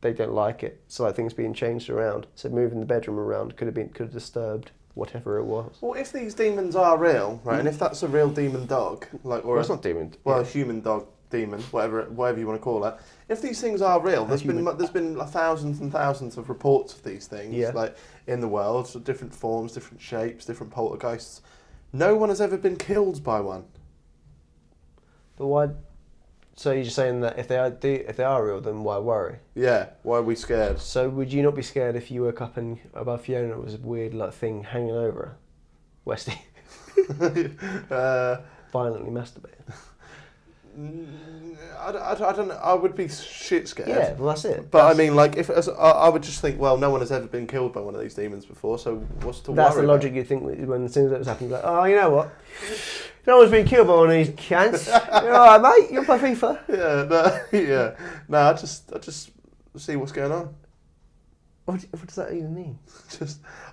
they don't like it. So like things being changed around. So moving the bedroom around could have disturbed whatever it was. Well, if these demons are real, right, and if that's a real demon dog, it's not demon. Well, a human dog, demon, whatever you want to call it. If these things are real, there's been thousands and thousands of reports of these things, like in the world, so different forms, different shapes, different poltergeists. No one has ever been killed by one. But why? So you're just saying that if they are real, then why worry? Yeah. Why are we scared? So would you not be scared if you woke up and above Fiona was a weird thing hanging over her, Westy? Violently masturbating. I don't know. I would be shit scared. Yeah, well that's it. But I mean, like, I would just think, well, no one has ever been killed by one of these demons before, so what's to worry about? That's the logic you think when as soon as that was happening, like, oh, you know what? No one's been killed by one of these cunts. You're all right, mate. You'll play FIFA. No, I just see what's going on. What does that even mean?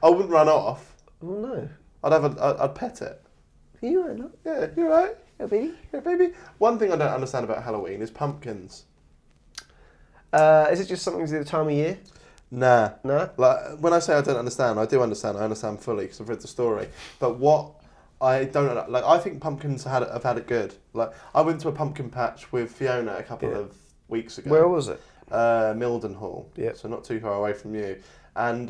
I wouldn't run off. Well, no. I'd pet it. You right, look. Yeah, you're right. Yeah, baby. Yeah, baby. One thing I don't understand about Halloween is pumpkins. Is it just something to do with the time of year? Nah. No? Like, when I say I don't understand, I do understand. I understand fully because I've read the story. But what I don't like, I think pumpkins have had it good. Like, I went to a pumpkin patch with Fiona a couple of weeks ago. Where was it? Mildenhall. Yeah. So not too far away from you. And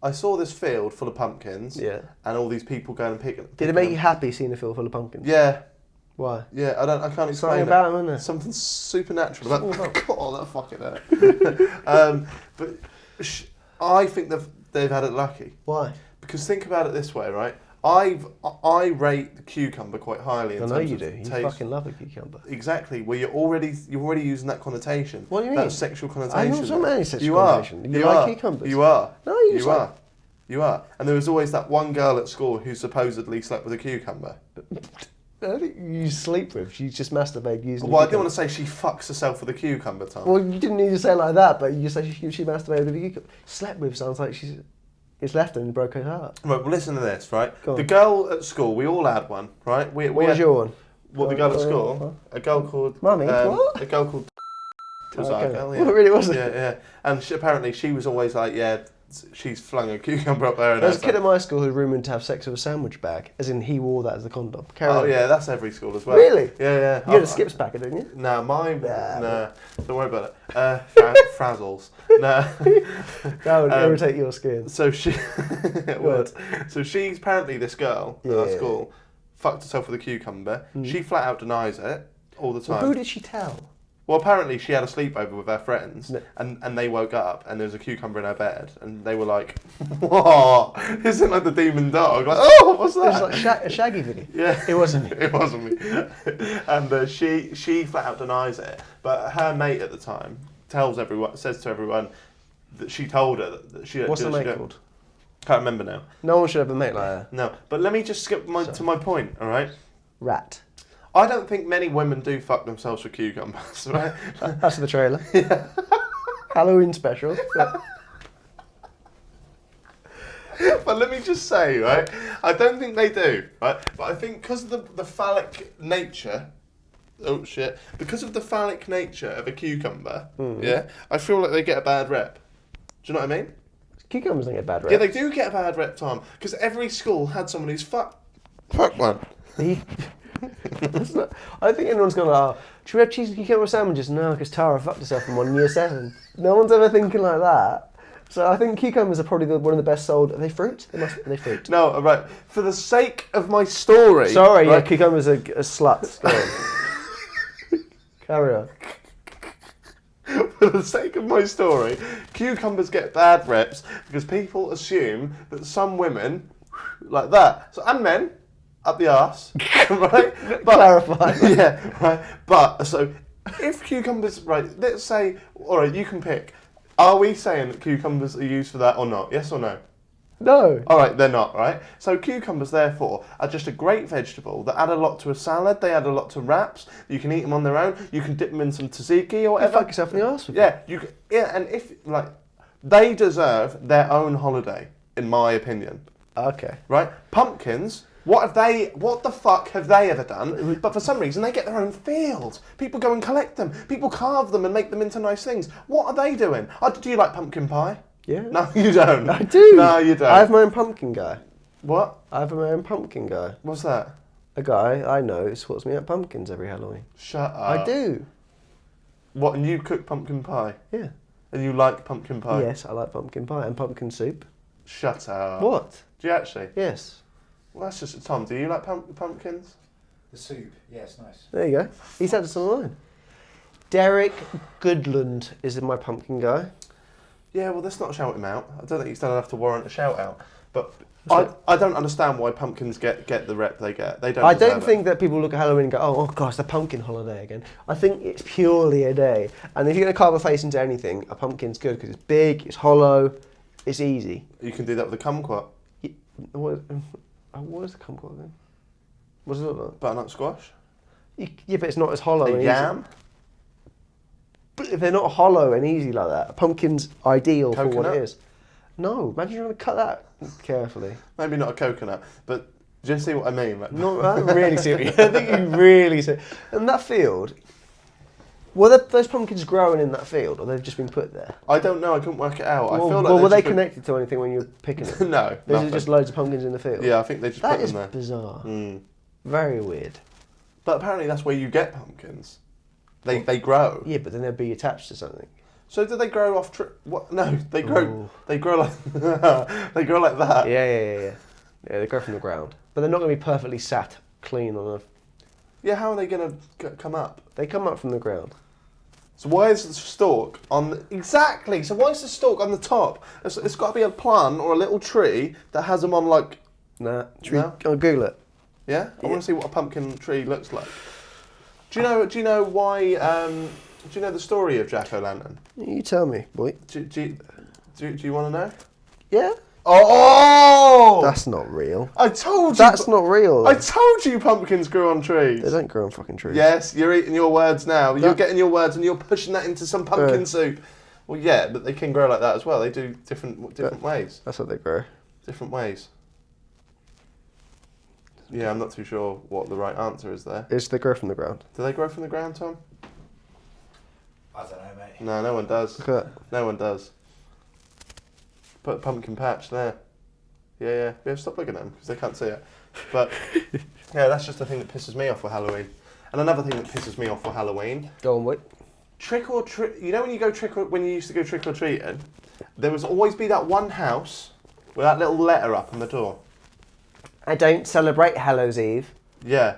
I saw this field full of pumpkins. Yeah. And all these people going and picking. Did it make you happy seeing a field full of pumpkins? Yeah. Why? Yeah, I can't explain Something it. about them, isn't there? Something supernatural about. God, that fucking hurt. But I think they've had it lucky. Why? Because think about it this way, right? I rate the cucumber quite highly. I know you do. You fucking love a cucumber. Exactly. Well, you're already using that connotation. What do you mean? That sexual connotation. I don't any sexual connotation. You like cucumbers? You are. No, you are. You are. And there was always that one girl at school who supposedly slept with a cucumber. I think you sleep with. She just masturbated using. Well, I didn't want to say she fucks herself with a cucumber, Tom. Well, you didn't need to say it like that, but you say she masturbated with a cucumber. Slept with sounds like it's left her and broke her heart. Right, well, listen to this, right? The girl at school, we all had one, right? What was your one? Well, the girl at school, a girl called... Mummy, what? A girl called... was okay. our girl, yeah. Well, it really wasn't. Yeah. And apparently she was always like, she's flung a cucumber up there. And there was a kid at my school who was rumoured to have sex with a sandwich bag, as in he wore that as the condom. Yeah, that's every school as well. Really? Yeah. You had a skips packet, didn't you? Nah, mine... Nah, don't worry about it. Frazzles. Nah. That would irritate your skin. So she... it would. So she's apparently, this girl at our school, fucked herself with a cucumber. She flat out denies it all the time. Well, who did she tell? Well, apparently she had a sleepover with her friends, No. and they woke up, and there was a cucumber in her bed, and they were like, "What? Isn't like the demon dog?" Like, "Oh, what's that?" It was like a Shaggy video. Yeah, It wasn't me. It wasn't me. And she flat out denies it, but her mate at the time says to everyone that she told her that she. What's the mate don't- called? Can't remember now. No one should have a mate like that. No, but let me just skip to my point. All right. Rat. I don't think many women do fuck themselves with cucumbers, right? That's the trailer. Yeah. Halloween special. But let me just say, right? I don't think they do, right? But I think because of the phallic nature. Oh shit! Because of the phallic nature of a cucumber, yeah, I feel like they get a bad rep. Do you know what I mean? Cucumbers don't get bad rep. Yeah, they do get a bad rep, Tom. Because every school had someone who's fuck one. I don't think anyone's gonna. Oh, should we have cheese and cucumber sandwiches? No, because Tara fucked herself in year 7. No one's ever thinking like that. So I think cucumbers are probably one of the best sold. Are they fruit? Are they fruit? No, all right. For the sake of my story. Sorry, right? yeah, cucumbers are sluts. Go on. Carry on. For the sake of my story, cucumbers get bad reps because people assume that some women like that. So and men up the arse, right? But, Clarify. Yeah, right. But so if cucumbers, right? Let's say, all right, you can pick. Are we saying that cucumbers are used for that or not? Yes or no? No. All right, they're not, right? So cucumbers, therefore, are just a great vegetable that add a lot to a salad. They add a lot to wraps. You can eat them on their own. You can dip them in some tzatziki or You whatever. fuck yourself in the arse with Yeah, you. And if like, they deserve their own holiday, in my opinion. Okay. Right? Pumpkins. What the fuck have they ever done? But for some reason, they get their own field. People go and collect them. People carve them and make them into nice things. What are they doing? Do you like pumpkin pie? Yeah. No, you don't. I do. No, you don't. I have my own pumpkin guy. What? I have my own pumpkin guy. What's that? A guy I know who sorts me out pumpkins every Halloween. Shut up. I do. What, and you cook pumpkin pie? Yeah. And you like pumpkin pie? Yes, I like pumpkin pie and pumpkin soup. Shut up. What? Do you actually? Yes. Well, that's just... Tom, do you like pumpkins? The soup, yeah, it's nice. There you go. He said it's online. Derek Goodland is my pumpkin guy. Yeah, well, let's not shout him out. I don't think he's done enough to warrant a shout out. But I don't understand why pumpkins get the rep they get. They don't. I don't deserve it. think that people look at Halloween and go, oh gosh, the pumpkin holiday again. I think it's purely a day. And if you're going to carve a face into anything, a pumpkin's good because it's big, it's hollow, it's easy. You can do that with a kumquat. What is the kumquat then? What does it look like? Butternut squash. Yeah, but it's not as hollow and A easy. yam. But if they're not hollow and easy like that, a pumpkin's ideal for what Coconut? it is. No, imagine trying to cut that carefully. Maybe not a coconut, but do you see what I mean? Like, No, I don't really see what you. I think you really see. And that field, were those pumpkins growing in that field, or they've just been put there? I don't know. I couldn't work it out. I feel like were they've they just been- connected to anything when you were picking them? No, Those nothing. are just loads of pumpkins in the field. Yeah, I think they just That put is them there. bizarre. Mm. Very weird. But apparently that's where you get pumpkins. They grow. Yeah, but then they'll be attached to something. So do they grow off? What? No, they grow. Ooh. They grow like. They grow like that. Yeah, they grow from the ground, but they're not going to be perfectly sat clean on a. Yeah, how are they gonna come up? They come up from the ground. So why is the stalk on exactly? So why is the stalk on the top? It's got to be a plant or a little tree that has them on like. Nah, No? I'll Google it. Yeah, I Yeah. want to see what a pumpkin tree looks like. Do you know why? Do you know the story of Jack O'Lantern? You tell me, boy. Do you want to know? Yeah. Oh! That's not real. I told you. That's not real. I told you pumpkins grew on trees. They don't grow on fucking trees. Yes, you're eating your words now. You're That- getting your words and you're pushing that into some pumpkin Yeah. soup. Well, yeah, but they can grow like that as well. They do different ways. That's how they grow. Different ways. Yeah, I'm not too sure what the right answer is there. They grow from the ground. Do they grow from the ground, Tom? I don't know, mate. No, no one does. Look at that. No one does. Put a pumpkin patch there. Yeah, stop looking at them because they can't see it. But yeah, that's just the thing that pisses me off with Halloween. And another thing that pisses me off with Halloween, Go on, wait. trick or treat. You know when you used to go trick or treating, there was always be that one house with that little letter up on the door. I don't celebrate Hallows Eve. Yeah,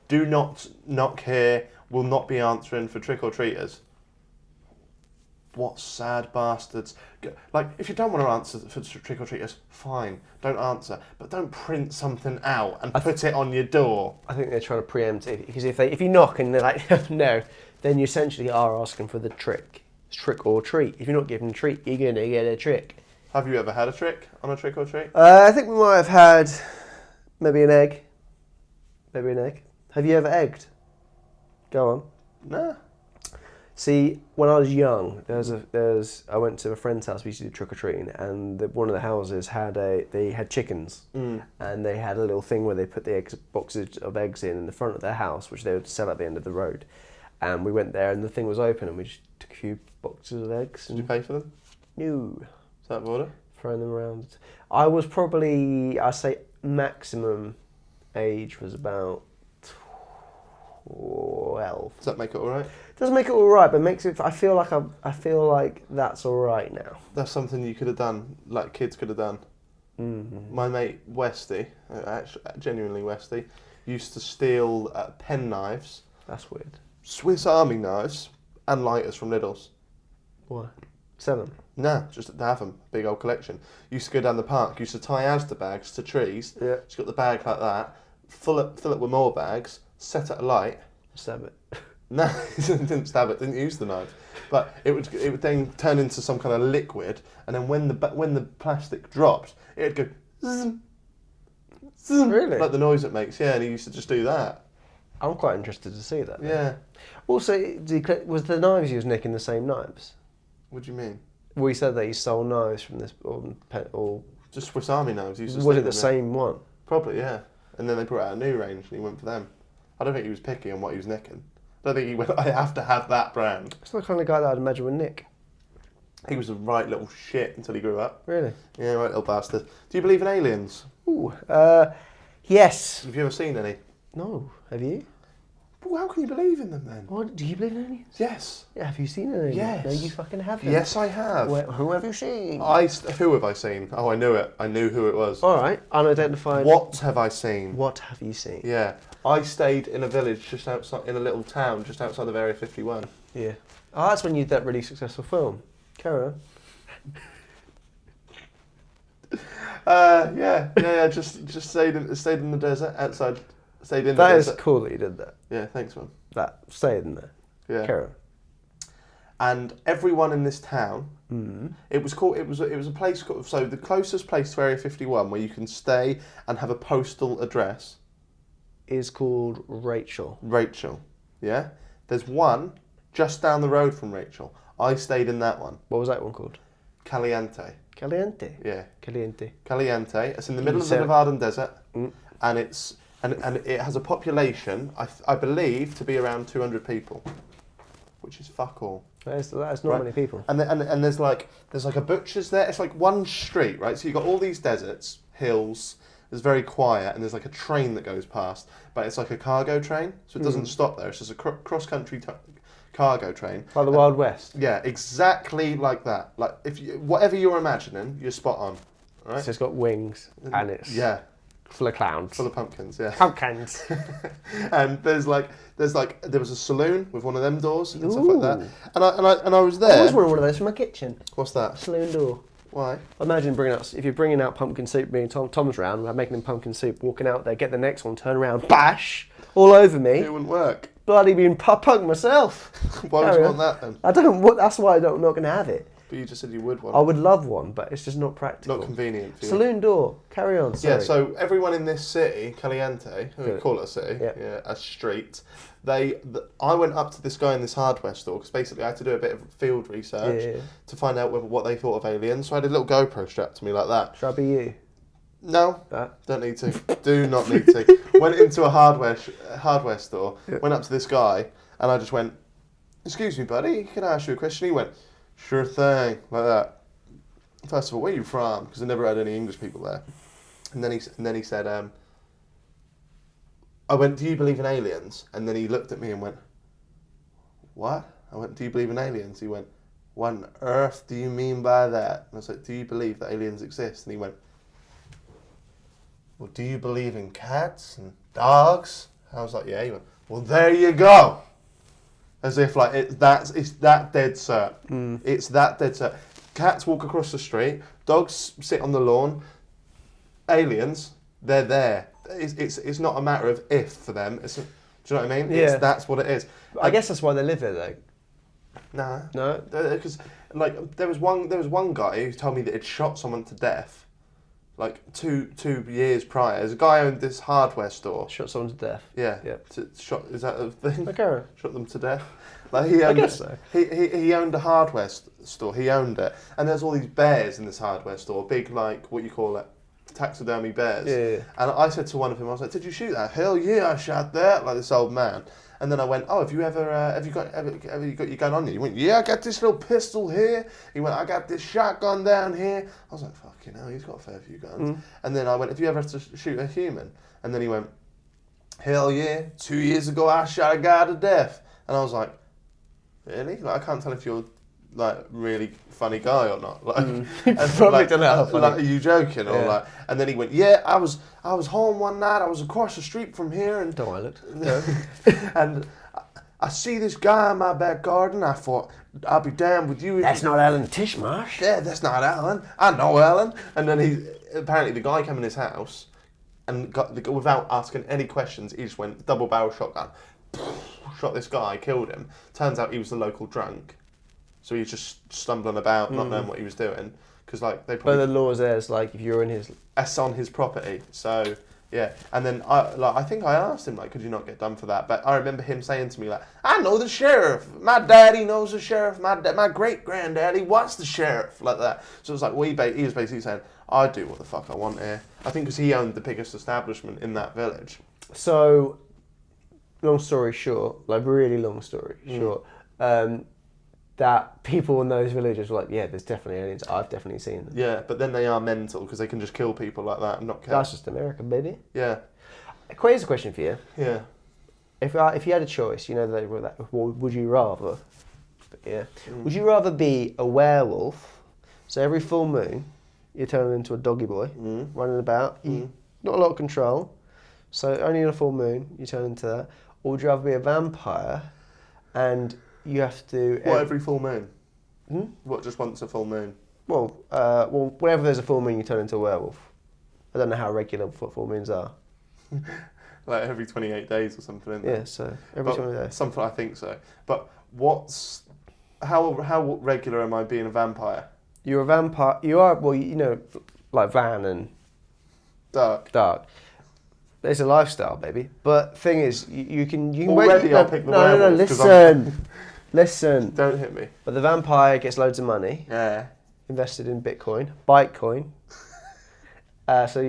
do not knock here will not be answering for trick-or-treaters. What sad bastards. Like, if you don't want to answer for trick-or-treaters, fine, don't answer. But don't print something out and put it on your door. I think they're trying to preempt it, because if you knock and they're like, no, then you essentially are asking for the trick. It's trick or treat. If you're not giving a treat, you're going to get a trick. Have you ever had a trick on a trick-or-treat? I think we might have had maybe an egg. Maybe an egg. Have you ever egged? Go on. Nah. See, when I was young, I went to a friend's house. We used to do trick or treating, and one of the houses had chickens, and they had a little thing where they put the boxes of eggs in the front of their house, which they would sell at the end of the road. And we went there, and the thing was open, and we just took a few boxes of eggs. Did you pay for them? No. Is that order? Throwing them around. I was probably, I'd say, maximum age was about 12. Does that make it all right? It doesn't make it all right, but makes it. I feel like that's all right now. That's something you could have done, like kids could have done. Mm-hmm. My mate Westy, actually, genuinely Westy, used to steal pen knives, That's weird. Swiss Army knives, and lighters from Lidl's. Why? Sell them. Nah, just to have them. Big old collection. Used to go down the park. Used to tie Asda bags to trees. Yeah. Just got the bag like that. Fill it with more bags. Set it alight. Stab it. No, didn't stab it. Didn't use the knife. But it would then turn into some kind of liquid. And then when the plastic dropped, it'd go zzz, zzz, Really? like the noise it makes. Yeah, and he used to just do that. I'm quite interested to see that. Yeah. Also, was the knives he was nicking the same knives? What do you mean? Well, he said that he stole knives from this, or Just Swiss Army knives. He used to was steal it the them, yeah. same one? Probably, yeah. And then they brought out a new range, and he went for them. I don't think he was picky on what he was nicking. I don't think he went, I have to have that brand. It's not the kind of guy that I'd imagine would nick. He was a right little shit until he grew up. Really? Yeah, right little bastard. Do you believe in aliens? Ooh. Yes. Have you ever seen any? No. Have you? Well, how can you believe in them then? What? Do you believe in aliens? Yes. Yeah. Have you seen any? Yes. No, you fucking haven't. Yes, I have. Who have you seen? Who have I seen? Oh, I knew it. I knew who it was. All right. Unidentified. What have I seen? What have you seen? Yeah. I stayed in a village just outside, in a little town just outside of Area 51. Yeah. Oh, that's when you did that really successful film. Carry on. Yeah. Just stayed in the desert outside. Stayed in the That is desert. cool that you did that. Yeah, thanks, man. That stayed in there. Yeah. Carry on. And everyone in this town, it was a place called, so the closest place to Area 51 where you can stay and have a postal address Is called Rachel. Rachel. Yeah? There's one just down the road from Rachel. I stayed in that one. What was that one called? Caliente. Caliente. Yeah. Caliente. Caliente. It's in the middle of the Said- Nevadan desert, and it has a population, I believe, to be around 200 people, which is fuck all. That is not Right. many people. And there's like a butcher's there. It's like one street, right? So you've got all these deserts, hills. It's very quiet, and there's like a train that goes past, but it's like a cargo train, so it doesn't stop there. It's just a cross-country cargo train. Like the Wild West. Yeah, exactly like that. Like whatever you're imagining, you're spot on. Right? So it's got wings and it's full of clowns. full of pumpkins. Yeah. Pumpkins. And there was a saloon with one of them doors and stuff like that. Ooh. And I was I there. always wanted one of those for my kitchen. What's that? Saloon door. Why? Imagine if you're bringing out pumpkin soup, being Tom's round, making him pumpkin soup, walking out there, get the next one, turn around, bash, all over me. It wouldn't work. Bloody being punk myself. Why would Carry you on. want that then? I don't. That's why I'm not going to have it. But you just said you would want I it. would love one, but it's just not practical. Not convenient for you. Saloon door. Carry on. Sorry. Yeah, so everyone in this city, Caliente, we Good. call it a city, Yeah. a street, I went up to this guy in this hardware store, because basically I had to do a bit of field research Yeah. to find out what they thought of aliens, so I had a little GoPro strapped to me like that. Should I be you? No, That. don't need to. Do not need to. Went into a hardware store, went up to this guy, and I just went, "Excuse me, buddy, can I ask you a question?" He went, "Sure thing," like that. First of all, where are you from? Because I never had any English people there. And then he said, I went, "Do you believe in aliens?" And then he looked at me and went, "What?" I went, "Do you believe in aliens?" He went, "What on earth do you mean by that?" And I was like, "Do you believe that aliens exist?" And he went, "Well, do you believe in cats and dogs?" I was like, "Yeah." He went, "Well, there you go." As if like it's that dead cert. It's that dead cert. Cats walk across the street. Dogs sit on the lawn. Aliens, they're there. It's not a matter of if for them. Do you know what I mean? Yeah. That's what it is. I guess that's why they live there, though. Nah. No? Because like there was one guy who told me that he'd shot someone to death. Like two years prior. There's a guy who owned this hardware store. Shot someone to death. Yeah. Yeah. Is that a thing? Okay. Shot them to death. Like he owned, I guess so. He owned a hardware store. He owned it, and there's all these bears in this hardware store. Big, like, what you call it, taxidermy bears. Yeah. And I said to one of them, I was like, "Did you shoot that?" "Hell yeah, I shot that." Like this old man. And then I went, "Oh, have you got your gun on you?" He went, "Yeah, I got this little pistol here." He went, "I got this shotgun down here." I was like, "Fucking hell, he's got a fair few guns." And then I went, "Have you ever had to shoot a human?" And then he went, "Hell yeah, 2 years ago I shot a guy to death." And I was like, "Really? Like, I can't tell if you're like really funny guy or not." Like, and, Probably like, don't know how funny. like, are you joking or Yeah. like? And then he went, "Yeah, I was home one night. I was across the street from here, and Don't I look? and I see this guy in my back garden. I thought I'll be damned with you." That's not Alan Tishmarsh. Yeah, that's not Alan. I know Alan. And then apparently the guy came in his house and without asking any questions, he just went double barrel shotgun. Shot this guy, killed him. Turns out he was the local drunk, so he was just stumbling about, not knowing what he was doing, because like they But probably the laws there is like if you're in his. that's on his property. So yeah, and then I think I asked him like, "Could you not get done for that?" But I remember him saying to me like, "I know the sheriff. My daddy knows the sheriff. My great granddaddy was the sheriff," like that. So it was like he was basically saying, "I do what the fuck I want here." I think because he owned the biggest establishment in that village. So, long story short, like really long story short, that people in those villages were like, "Yeah, there's definitely aliens. I've definitely seen them." Yeah, but then they are mental because they can just kill people like that and not care. That's just America, baby. Yeah, Here's a question for you. yeah. If you had a choice, you know would you rather? Yeah. Would you rather be a werewolf? So every full moon, you're turning into a doggy boy, running about. Not a lot of control. So only on a full moon, you turn into that. Or would you rather be a vampire, and you have to? What, every full moon? What, just once a full moon? Well, whenever there's a full moon, you turn into a werewolf. I don't know how regular full moons are. Like every 28 days or something, isn't it? Yeah, so every 20 days. Something, I think so. But how regular am I being a vampire? You're a vampire. You are, well, you know, like Van and Dark. It's a lifestyle, baby. But thing is, you can Already I'll pick the werewolf, 'cause listen. Don't hit me. But the vampire gets loads of money Yeah. invested in Bitcoin. So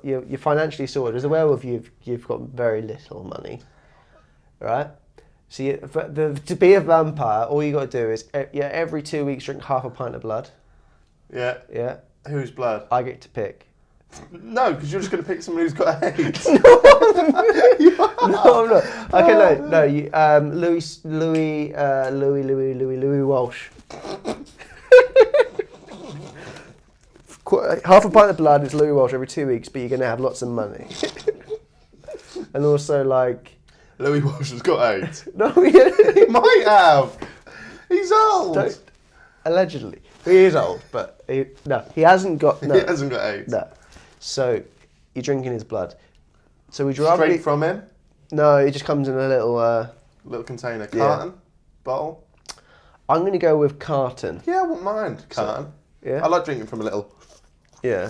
you're financially sorted. As a werewolf, you've got very little money, right? So to be a vampire, all you got to do is every 2 weeks drink half a pint of blood. Yeah. Yeah, Whose blood? I get to pick. No, because you're just going to pick someone who's got AIDS. No, I'm not. Okay, no. Louis Walsh. Half a pint of blood is Louis Walsh every 2 weeks, but you're going to have lots of money. And also, like... Louis Walsh has got AIDS. No, yeah. He might have. He's old. Allegedly. He is old, but he hasn't got... No. He hasn't got AIDS. No. So, you're drinking his blood. So would you rather... Straight from him? No, it just comes in a little... Little container. Carton? Bottle? I'm going to go with carton. Yeah, I wouldn't mind. Carton. Yeah? I like drinking from a little... Yeah.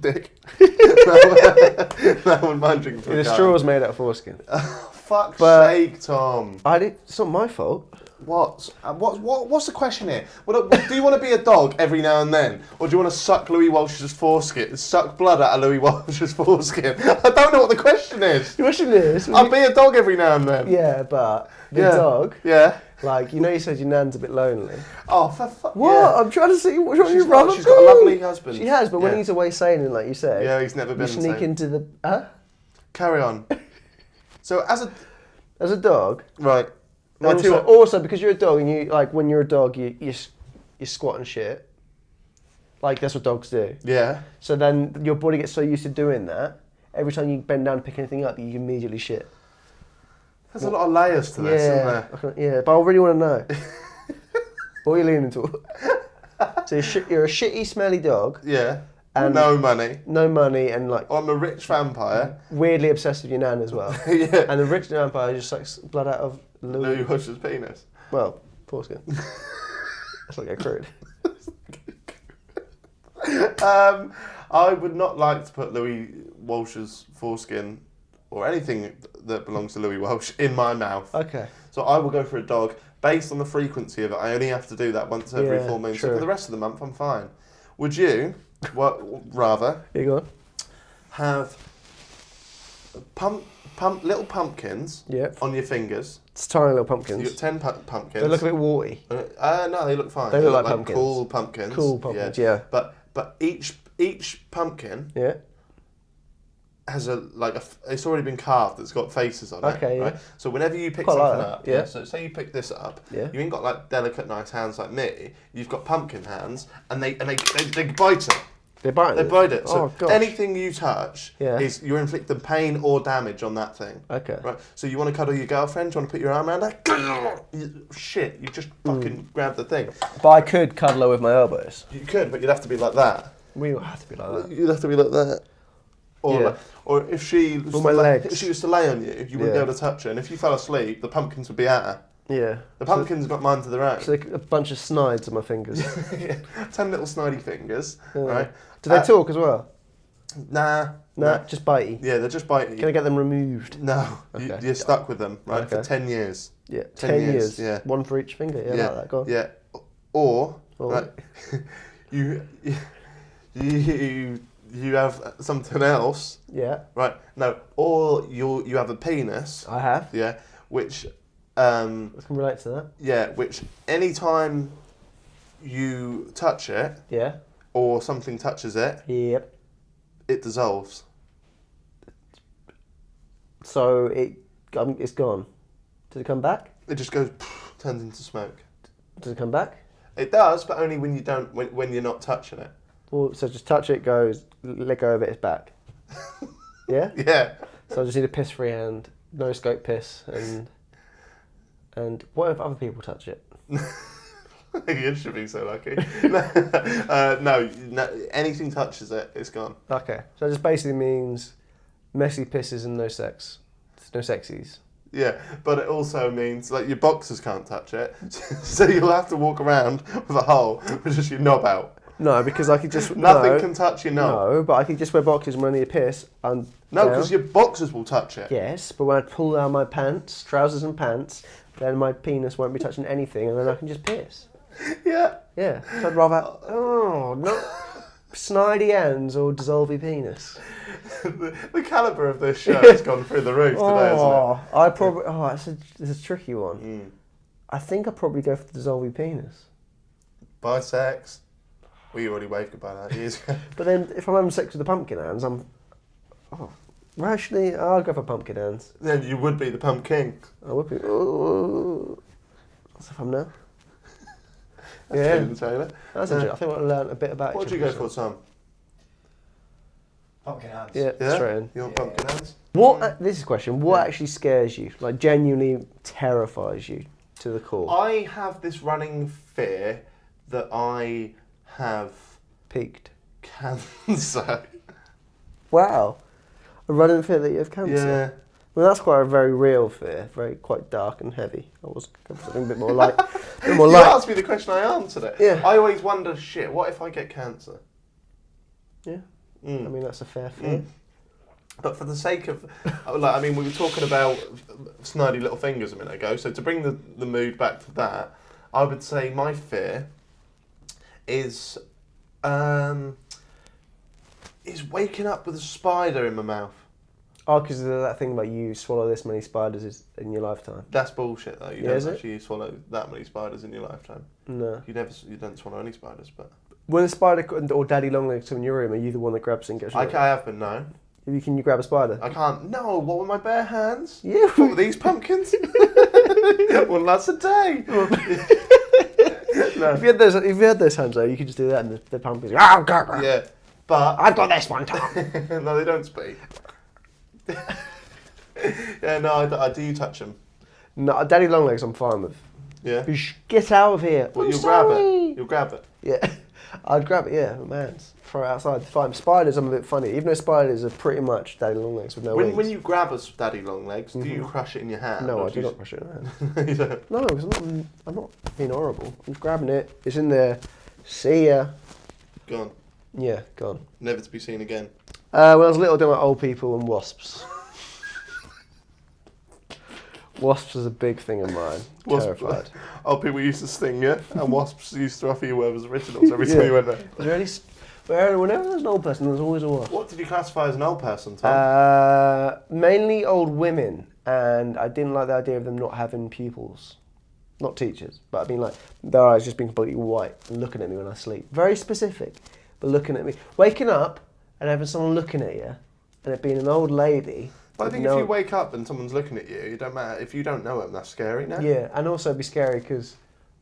Dick. I wouldn't mind drinking from a The carton. straw's made out of foreskin. Fuck's But- sake, Tom. It's not my fault. What's the question here? Do you want to be a dog every now and then? Or do you want to suck Louis Walsh's foreskin? Suck blood out of Louis Walsh's foreskin? I don't know what the question is. The question is... I'll be a dog every now and then. Yeah, but the Yeah. dog... Yeah. Like, you know you said your nan's a bit lonely. Oh, for fuck. What? Yeah. I'm trying to see which one She's you'd rather she's got a lovely husband. She has, but when Yeah. he's away sailing, like you said... Yeah, he's never you been sneak insane. into the... Huh? Carry on. So As a dog... Right. Also, because you're a dog, and you like when you're a dog, you squat and shit. Like that's what dogs do. Yeah. So then your body gets so used to doing that. Every time you bend down to pick anything up, you immediately shit. There's a lot of layers to this, isn't there? Yeah, but I really want to know. What are you leaning toward? So you're a shitty, smelly dog. Yeah. And no money. No money, and like... I'm a rich vampire. Weirdly obsessed with your nan as well. Yeah. And the rich vampire just sucks blood out of Louis Hush's penis. Well, foreskin. That's like a crude. I would not like to put Louis Walsh's foreskin or anything that belongs to Louis Walsh in my mouth. Okay. So I will go for a dog based on the frequency of it. I only have to do that once every 4 months. So for the rest of the month, I'm fine. Would you, rather, have little pumpkins on your fingers? It's tiny little pumpkins. You've got 10 pumpkins. They look a bit warty. No, they look fine. They look like pumpkins. Cool pumpkins. Cool pumpkins, yeah. But each pumpkin has it's already been carved. It's got faces on it. Okay. Right? So whenever you pick Quite something like up, yeah. So say you pick this up, yeah. you ain't got like delicate, nice hands like me. You've got pumpkin hands, and they bite it. They bite it. They bite it. So gosh. anything you touch is you're inflicting pain or damage on that thing. Okay. Right. So you want to cuddle your girlfriend? Do you want to put your arm around her? Shit! You just fucking grab the thing. But I could cuddle her with my elbows. You could, but you'd have to be like that. We would have to be like that. You'd have to be like that. Or if she was if she was to lay on you, you wouldn't be able to touch her. And if you fell asleep, the pumpkins would be at her. Yeah. The pumpkins got minds of their own. So a bunch of snides on my fingers. 10 little snidey fingers, right? Do they talk as well? Nah, just bitey. Yeah, they're just bitey. Can I get them removed? No, okay. You're stuck with them, right, for 10 years. Yeah, 10 years. Yeah. One for each finger. Yeah, like that. Go on. Yeah, or right, you have something else. Yeah. Right. No, or you have a penis. I have. Yeah, which. I can relate to that. Yeah, which anytime you touch it. Yeah. Or something touches it. Yep. It dissolves. So it's gone. Does it come back? It just goes, turns into smoke. Does it come back? It does, but only when you don't, when you're not touching it. Well, so just touch it, goes, let go of it, it's back. Yeah? Yeah. So I just need a piss-free hand, no scope piss, and what if other people touch it? You should be so lucky. No, anything touches it, it's gone. Okay, so it just basically means messy pisses and no sex. No sexies. Yeah, but it also means like your boxers can't touch it, so you'll have to walk around with a hole with just your knob out. No, because I could just nothing can touch your knob. No, but I could just wear boxers when I need a piss. And no, because your boxers will touch it. Yes, but when I pull down my pants, trousers and pants, then my penis won't be touching anything, and then I can just piss. Yeah. Yeah. So I'd rather not snidey hands or dissolvey penis. the calibre of this show has gone through the roof today, hasn't it? It's a tricky one. Mm. I think I'd probably go for the dissolvey penis. Bisex. We already waved goodbye that years ago. But then if I'm having sex with the pumpkin hands, rationally, I'll go for pumpkin hands. Then you would be the pumpkin. I would be. What's the thumbnail? Yeah. That's a joke. I think I learned a bit about what did you go for, Tom? Pumpkin hands. Yeah, straight in. You want pumpkin hands? This is a question. What actually scares you? Like, genuinely terrifies you to the core? I have this running fear that I have... Peaked. Cancer. Wow. A running fear that you have cancer? Yeah. Well, that's quite a very real fear. Quite dark and heavy. I was something a bit more light. You asked me the question, I answered it. Yeah. I always wonder, shit, what if I get cancer? Yeah. Mm. I mean, that's a fair fear. Mm. But for the sake of, we were talking about snidey little fingers a minute ago, so to bring the mood back to that, I would say my fear is waking up with a spider in my mouth. Oh, because of that thing about you swallow this many spiders in your lifetime. That's bullshit, though. You Yeah, don't actually swallow that many spiders in your lifetime. No. You don't swallow any spiders, but... When a spider or daddy longlegs come in your room, are you the one that grabs it and gets rid of it? I have been known. Can you grab a spider? I can't. No, what with my bare hands? Yeah. What with these pumpkins? One last a day. No. If you had those hands though, you could just do that and the pumpkins go, oh, God. Yeah, but... I've got this one, Tom. No, they don't speak. Yeah, no, I do touch them. No, daddy long legs I'm fine with. Yeah. Get out of here. Well, I'm you'll sorry. grab it. You'll grab it. Yeah, I'd grab it, yeah, with my hands. Throw it outside. Fine. Spiders, I'm a bit funny. Even though spiders are pretty much daddy long legs with no wings. When you grab a daddy long legs, do you crush it in your hand? No, or I do you not crush it in my hand. You don't? No, because I'm not being horrible. I'm just grabbing it. It's in there. See ya. Gone. Yeah, gone. Never to be seen again. When I was little, I did like old people and wasps. Wasps was a big thing of mine. Terrified. Old people used to sting you, and wasps used to offer you whatever's originals every time you went there. Whenever there's an old person, there's always a wasp. What did you classify as an old person, Tom? Mainly old women, and I didn't like the idea of them not having pupils. Not teachers, but I mean like their eyes just being completely white and looking at me when I sleep. Very specific, but looking at me. Waking up and having someone looking at you, and it being an old lady. But I think if you wake up and someone's looking at you, it don't matter. If you don't know them, that's scary, no? Yeah, and also it'd be scary because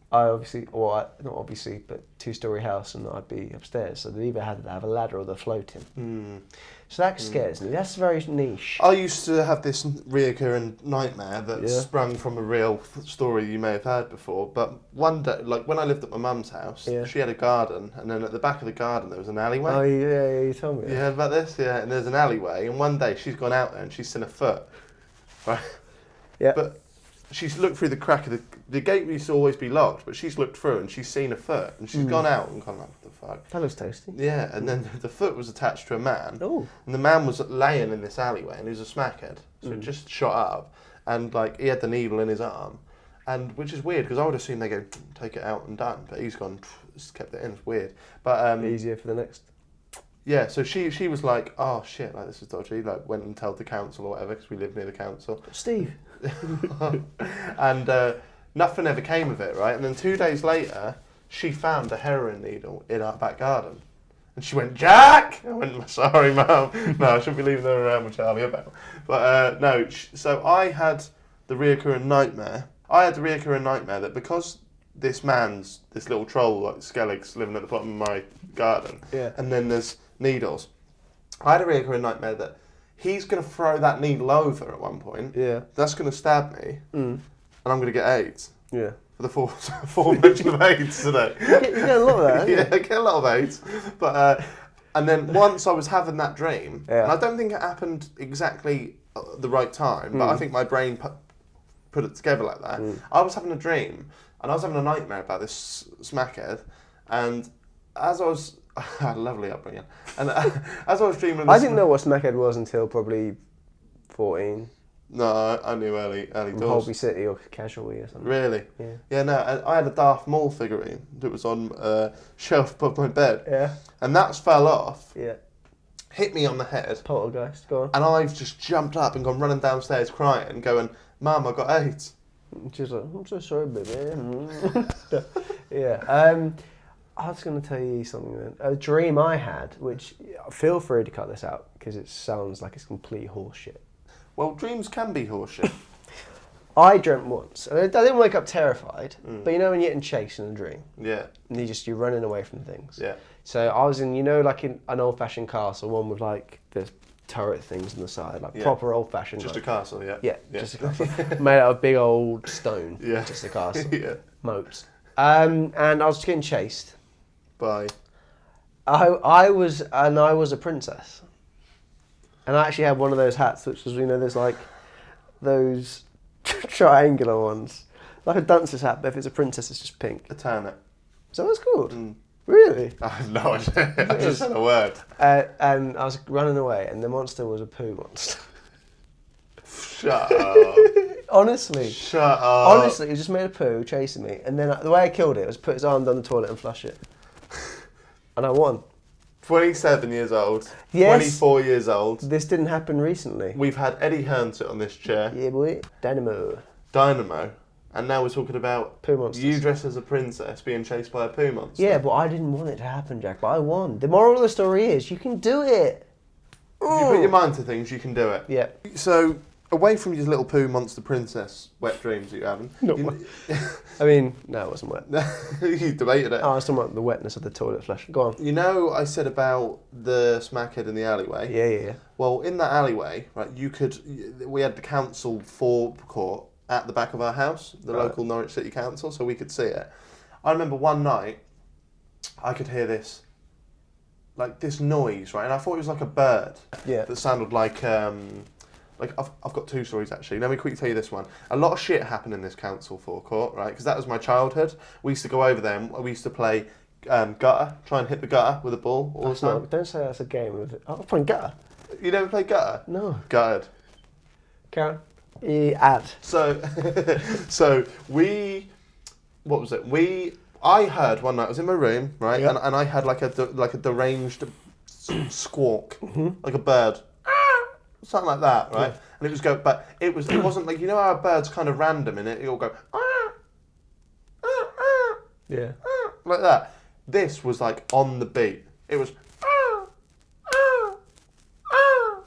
I obviously, not obviously, but 2-story house, and I'd be upstairs. So they either had to have a ladder or they're floating. So that scares me. That's very niche. I used to have this reoccurring nightmare that sprung from a real story you may have heard before. But one day, like when I lived at my mum's house, she had a garden, and then at the back of the garden there was an alleyway. Oh yeah, you told me. You heard about this? Yeah, and there's an alleyway, and one day she's gone out there and she's seen a foot. Right? Yeah. But she's looked through the crack of the gate used to always be locked, but she's looked through and she's seen a foot, and she's gone out and gone, like, what the fuck? That looks tasty. Yeah, and then the foot was attached to a man, Oh. and the man was laying in this alleyway, and he was a smackhead, so it just shot up, and like he had the needle in his arm, and which is weird because I would assume they go take it out and done, but he's gone, just kept it in. It's weird, but Easier for the next. yeah. So she was like, oh shit, like this is dodgy. Like went and told the council or whatever because we live near the council. Steve. And nothing ever came of it, right? And then 2 days later, she found a heroin needle in our back garden. And she went, Jack! I went, sorry, Mum. No, I shouldn't be leaving her around with Charlie about. But no, so I had the reoccurring nightmare. That because this little troll, like Skellig's, living at the bottom of my garden, and then there's needles. I had a reoccurring nightmare that he's going to throw that needle over at one point. Yeah. That's going to stab me. And I'm going to get AIDS. Yeah. For the four mention of AIDS today. You get a lot of that, yeah, I get a lot of AIDS. But, and then once I was having that dream, and I don't think it happened exactly at the right time, but I think my brain put it together like that. I was having a dream, and I was having a nightmare about this smackhead, and as I was... I had a lovely upbringing. And as I was dreaming... I didn't know what smackhead was until probably 14. No, I knew early doors. Holby City or Casualty or something. Really? Yeah. Yeah, no, I had a Darth Maul figurine that was on a shelf above my bed. Yeah. And that's fell off. Yeah. Hit me on the head. Poltergeist, go on. And I've just jumped up and gone running downstairs crying, going, Mum, I got AIDS. She's like, I'm so sorry, baby. Yeah. I was going to tell you something then. A dream I had, which, feel free to cut this out, because it sounds like it's complete horseshit. Well, dreams can be horseshit. I dreamt once, and I didn't wake up terrified, but you know when you're getting chased in a dream? Yeah. And you're running away from things. Yeah. So I was in, like in an old-fashioned castle, one with like the turret things on the side, like proper old-fashioned. Just like, a castle, yeah. Yeah, just a castle. Made out of big old stone. Yeah. Just a castle. Yeah. Moats. And I was getting chased. By? I was a princess. And I actually had one of those hats, which was, there's like those triangular ones. Like a duncer's hat, but if it's a princess, it's just pink. A turnip. Is that what it's called? Really? I have no idea. I just said a word. And I was running away, and the monster was a poo monster. Shut up. Honestly. Shut up. Honestly, he just made a poo chasing me. And then the way I killed it was put his arm down the toilet and flush it. And I won. 27 years old. Yes. 24 years old. This didn't happen recently. We've had Eddie Hearn sit on this chair. Yeah, boy. Dynamo. And now we're talking about poo monsters. You dressed as a princess being chased by a poo monster. Yeah, but I didn't want it to happen, Jack. But I won. The moral of the story is you can do it. If you put your mind to things, you can do it. Yeah. So, away from your little poo monster princess wet dreams that you're having. No. I mean, no, it wasn't wet. You debated it. Oh, I was talking about the wetness of the toilet flush. Go on. You know, I said about the smackhead in the alleyway. Yeah. Well, in that alleyway, right, we had the council forecourt at the back of our house, the local Norwich City Council, so we could see it. I remember one night, I could hear this noise, right, and I thought it was like a bird. Yeah. That sounded like I've got two stories actually. Let me quickly tell you this one. A lot of shit happened in this council forecourt, right, because that was my childhood. We used to go over there and we used to play gutter, try and hit the gutter with a ball all the time. Don't say that's a game. I'm playing gutter. You never played gutter? No. Gutted. Karen? Add. So what was it? I heard one night, I was in my room, right, Yep. and I had like a deranged squawk, like a bird, something like that, right? Yeah. And it was but it wasn't like, you know how a bird's kind of random in it, it'll go, Yeah. like that. This was like on the beat. It was,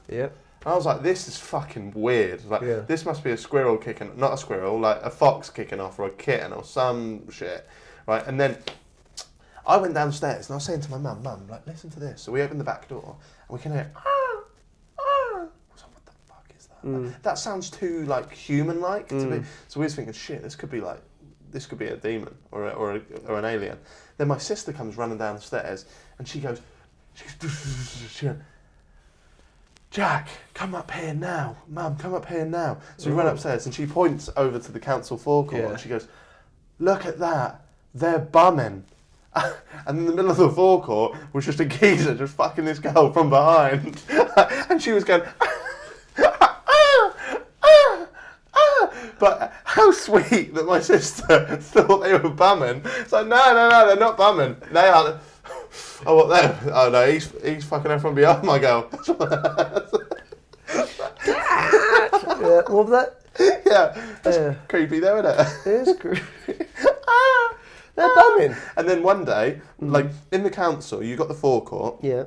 Yep. I was like, this is fucking weird. Like, Yeah. this must be a squirrel kicking, not a squirrel, like a fox kicking off or a kitten or some shit, right? And then I went downstairs and I was saying to my mum, like, listen to this. So we opened the back door and we can hear, I was like, what the fuck is that? That sounds too, like, human-like to be. So we was thinking, shit, this could be a demon or an alien. Then my sister comes running down the stairs and she goes, Jack, come up here now. Mum, come up here now. So we run upstairs and she points over to the council forecourt and she goes, look at that. They're bumming. And in the middle of the forecourt was just a geezer just fucking this girl from behind. And she was going, But how sweet that my sister thought they were bumming. It's like, no, they're not bumming. They are. Oh, what there? Oh no, he's fucking her from behind, my girl. Yeah, what was that? Yeah, that's creepy though, isn't it? It is creepy. They're bumming. And then one day, like in the council, you got the forecourt. Yeah.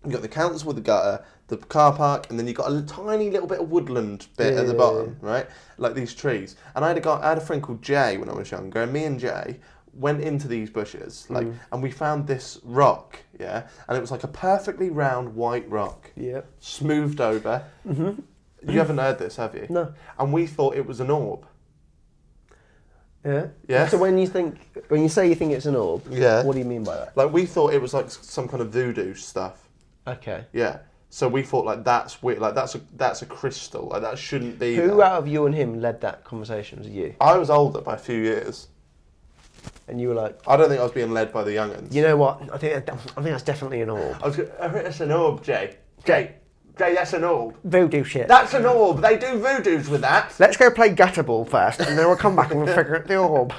You got the council with the gutter, the car park, and then you got a tiny little bit of woodland bit at the bottom, right? Like these trees. And I had a friend called Jay when I was younger, and me and Jay went into these bushes, like, and we found this rock, yeah, and it was like a perfectly round white rock, smoothed over. You haven't heard this, have you? No. And we thought it was an orb. Yeah. Yeah. So when you say you think it's an orb, what do you mean by that? Like we thought it was like some kind of voodoo stuff. Okay. Yeah. So we thought like that's weird, like that's a crystal, like that shouldn't be. Who there. out of you and him led that conversation? Was it you? I was older by a few years. And you were like, I don't think I was being led by the young'uns. you know what? I think that's definitely an orb. I think that's an orb, Jay. Jay, that's an orb. Voodoo shit. That's an orb. They do voodoos with that. Let's go play gutter ball first, and then we'll come back and we'll figure out the orb.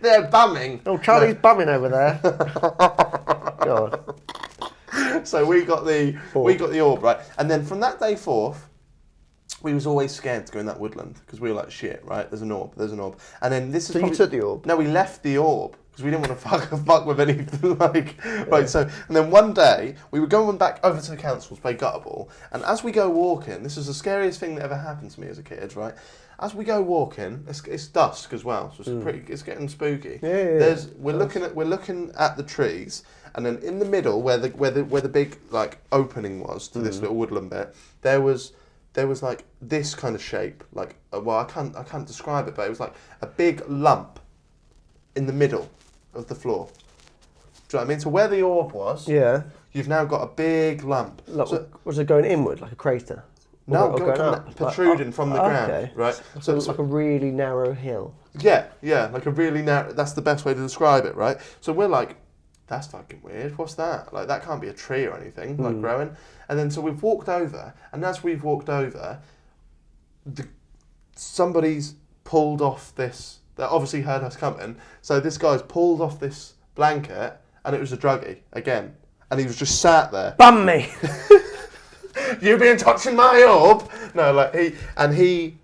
They're bumming. Oh, Charlie's bumming over there. God. So we got the orb, right? And then from that day forth, we was always scared to go in that woodland because we were like, shit, right? There's an orb. And then this is. So you took the orb? No, we left the orb because we didn't want to fuck with anything like. Right. So and then one day we were going back over to the council to play gutter ball, and as we go walking, this is the scariest thing that ever happened to me as a kid, right? As we go walking, it's dusk as well, so it's getting spooky. We're looking at the trees, and then in the middle where the big like opening was to this little woodland bit, there was like this kind of shape, like I can't describe it, but it was like a big lump in the middle of the floor. Do you know what I mean? So where the orb was, you've now got a big lump. Like, So, was it going inward, like a crater? no, Or going up, protruding from the ground, right? So it's like a really narrow hill. Yeah, like a really narrow. That's the best way to describe it, right? So we're like, that's fucking weird. What's that? Like that can't be a tree or anything, like growing. And then so we've walked over, and as we've walked over, somebody's pulled off this. They obviously heard us coming. So this guy's pulled off this blanket, and it was a druggie again, and he was just sat there. Bum me. You been touching my orb? No, like he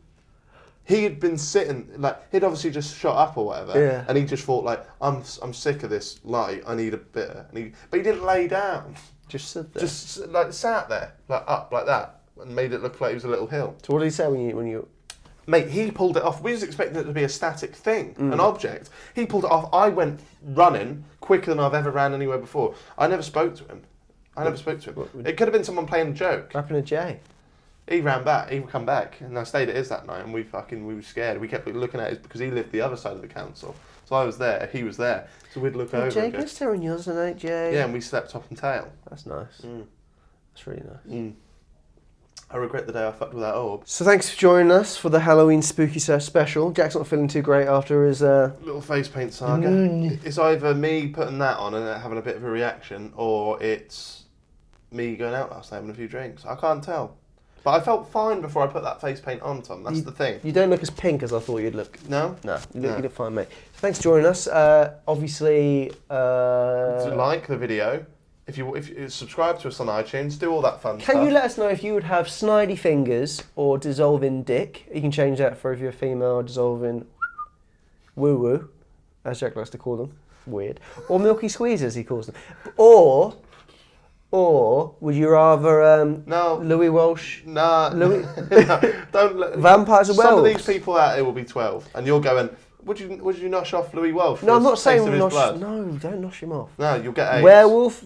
had been sitting, like he'd obviously just shot up or whatever, and he just thought like, I'm sick of this light. I need a bit. But he didn't lay down. Just sit there. Just like sat there, like up like that. and made it look like it was a little hill. So what did he say when you? Mate, he pulled it off. We was expecting it to be a static thing, an object. He pulled it off. I went running quicker than I've ever ran anywhere before. I never spoke to him. It could have been someone playing a joke. What happened to Jay? He ran back. He would come back, and I stayed at his that night, and we were scared. We kept looking at it because he lived the other side of the council. So I was there. He was there. So we'd look over. Jay, and go, go stay on yours tonight, Jay. yeah, and we slept top and tail. That's nice. That's really nice. I regret the day I fucked with that orb. So thanks for joining us for the Halloween Spooky special. Jack's not feeling too great after his... Little face paint saga. It's either me putting that on and having a bit of a reaction, or it's me going out last night having a few drinks. I can't tell. But I felt fine before I put that face paint on, Tom. That's the thing. You don't look as pink as I thought you'd look. No? No, you look fine, mate. So thanks for joining us. Obviously... So like the video. If you subscribe to us on iTunes, do all that fun stuff. Can you let us know if you would have snidey fingers or dissolving dick? You can change that for if you're female, dissolving woo-woo, as Jack likes to call them. Weird. Or milky squeezes, he calls them. Or would you rather no. Louis Walsh? Nah. Louis... No, don't. Vampires and Some werewolves. of these people out there will be 12, and you're going, would you nosh off Louis Walsh? No, I'm not saying nosh. nosh. No, don't nosh him off. No, you'll get AIDS. Werewolf,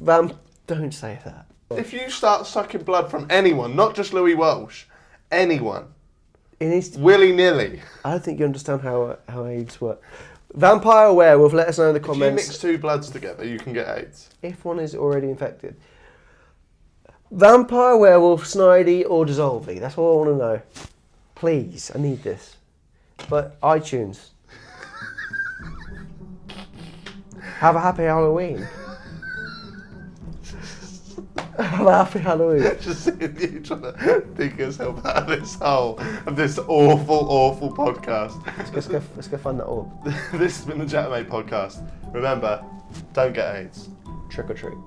don't say that. If you start sucking blood from anyone, not just Louis Walsh, anyone, It needs to... willy-nilly. I don't think you understand how AIDS work. Vampire or werewolf, let us know in the If you comments. mix two bloods together, you can get AIDS. If one is already infected. Vampire, werewolf, snidey or dissolving? That's all I want to know. Please, I need this. But iTunes. Have a happy Halloween. Have a happy Halloween. Just seeing you trying to dig yourself out of this hole of this awful, awful podcast. Let's go find that orb. This has been the JaackMaate Podcast. Remember, don't get AIDS. Trick or treat.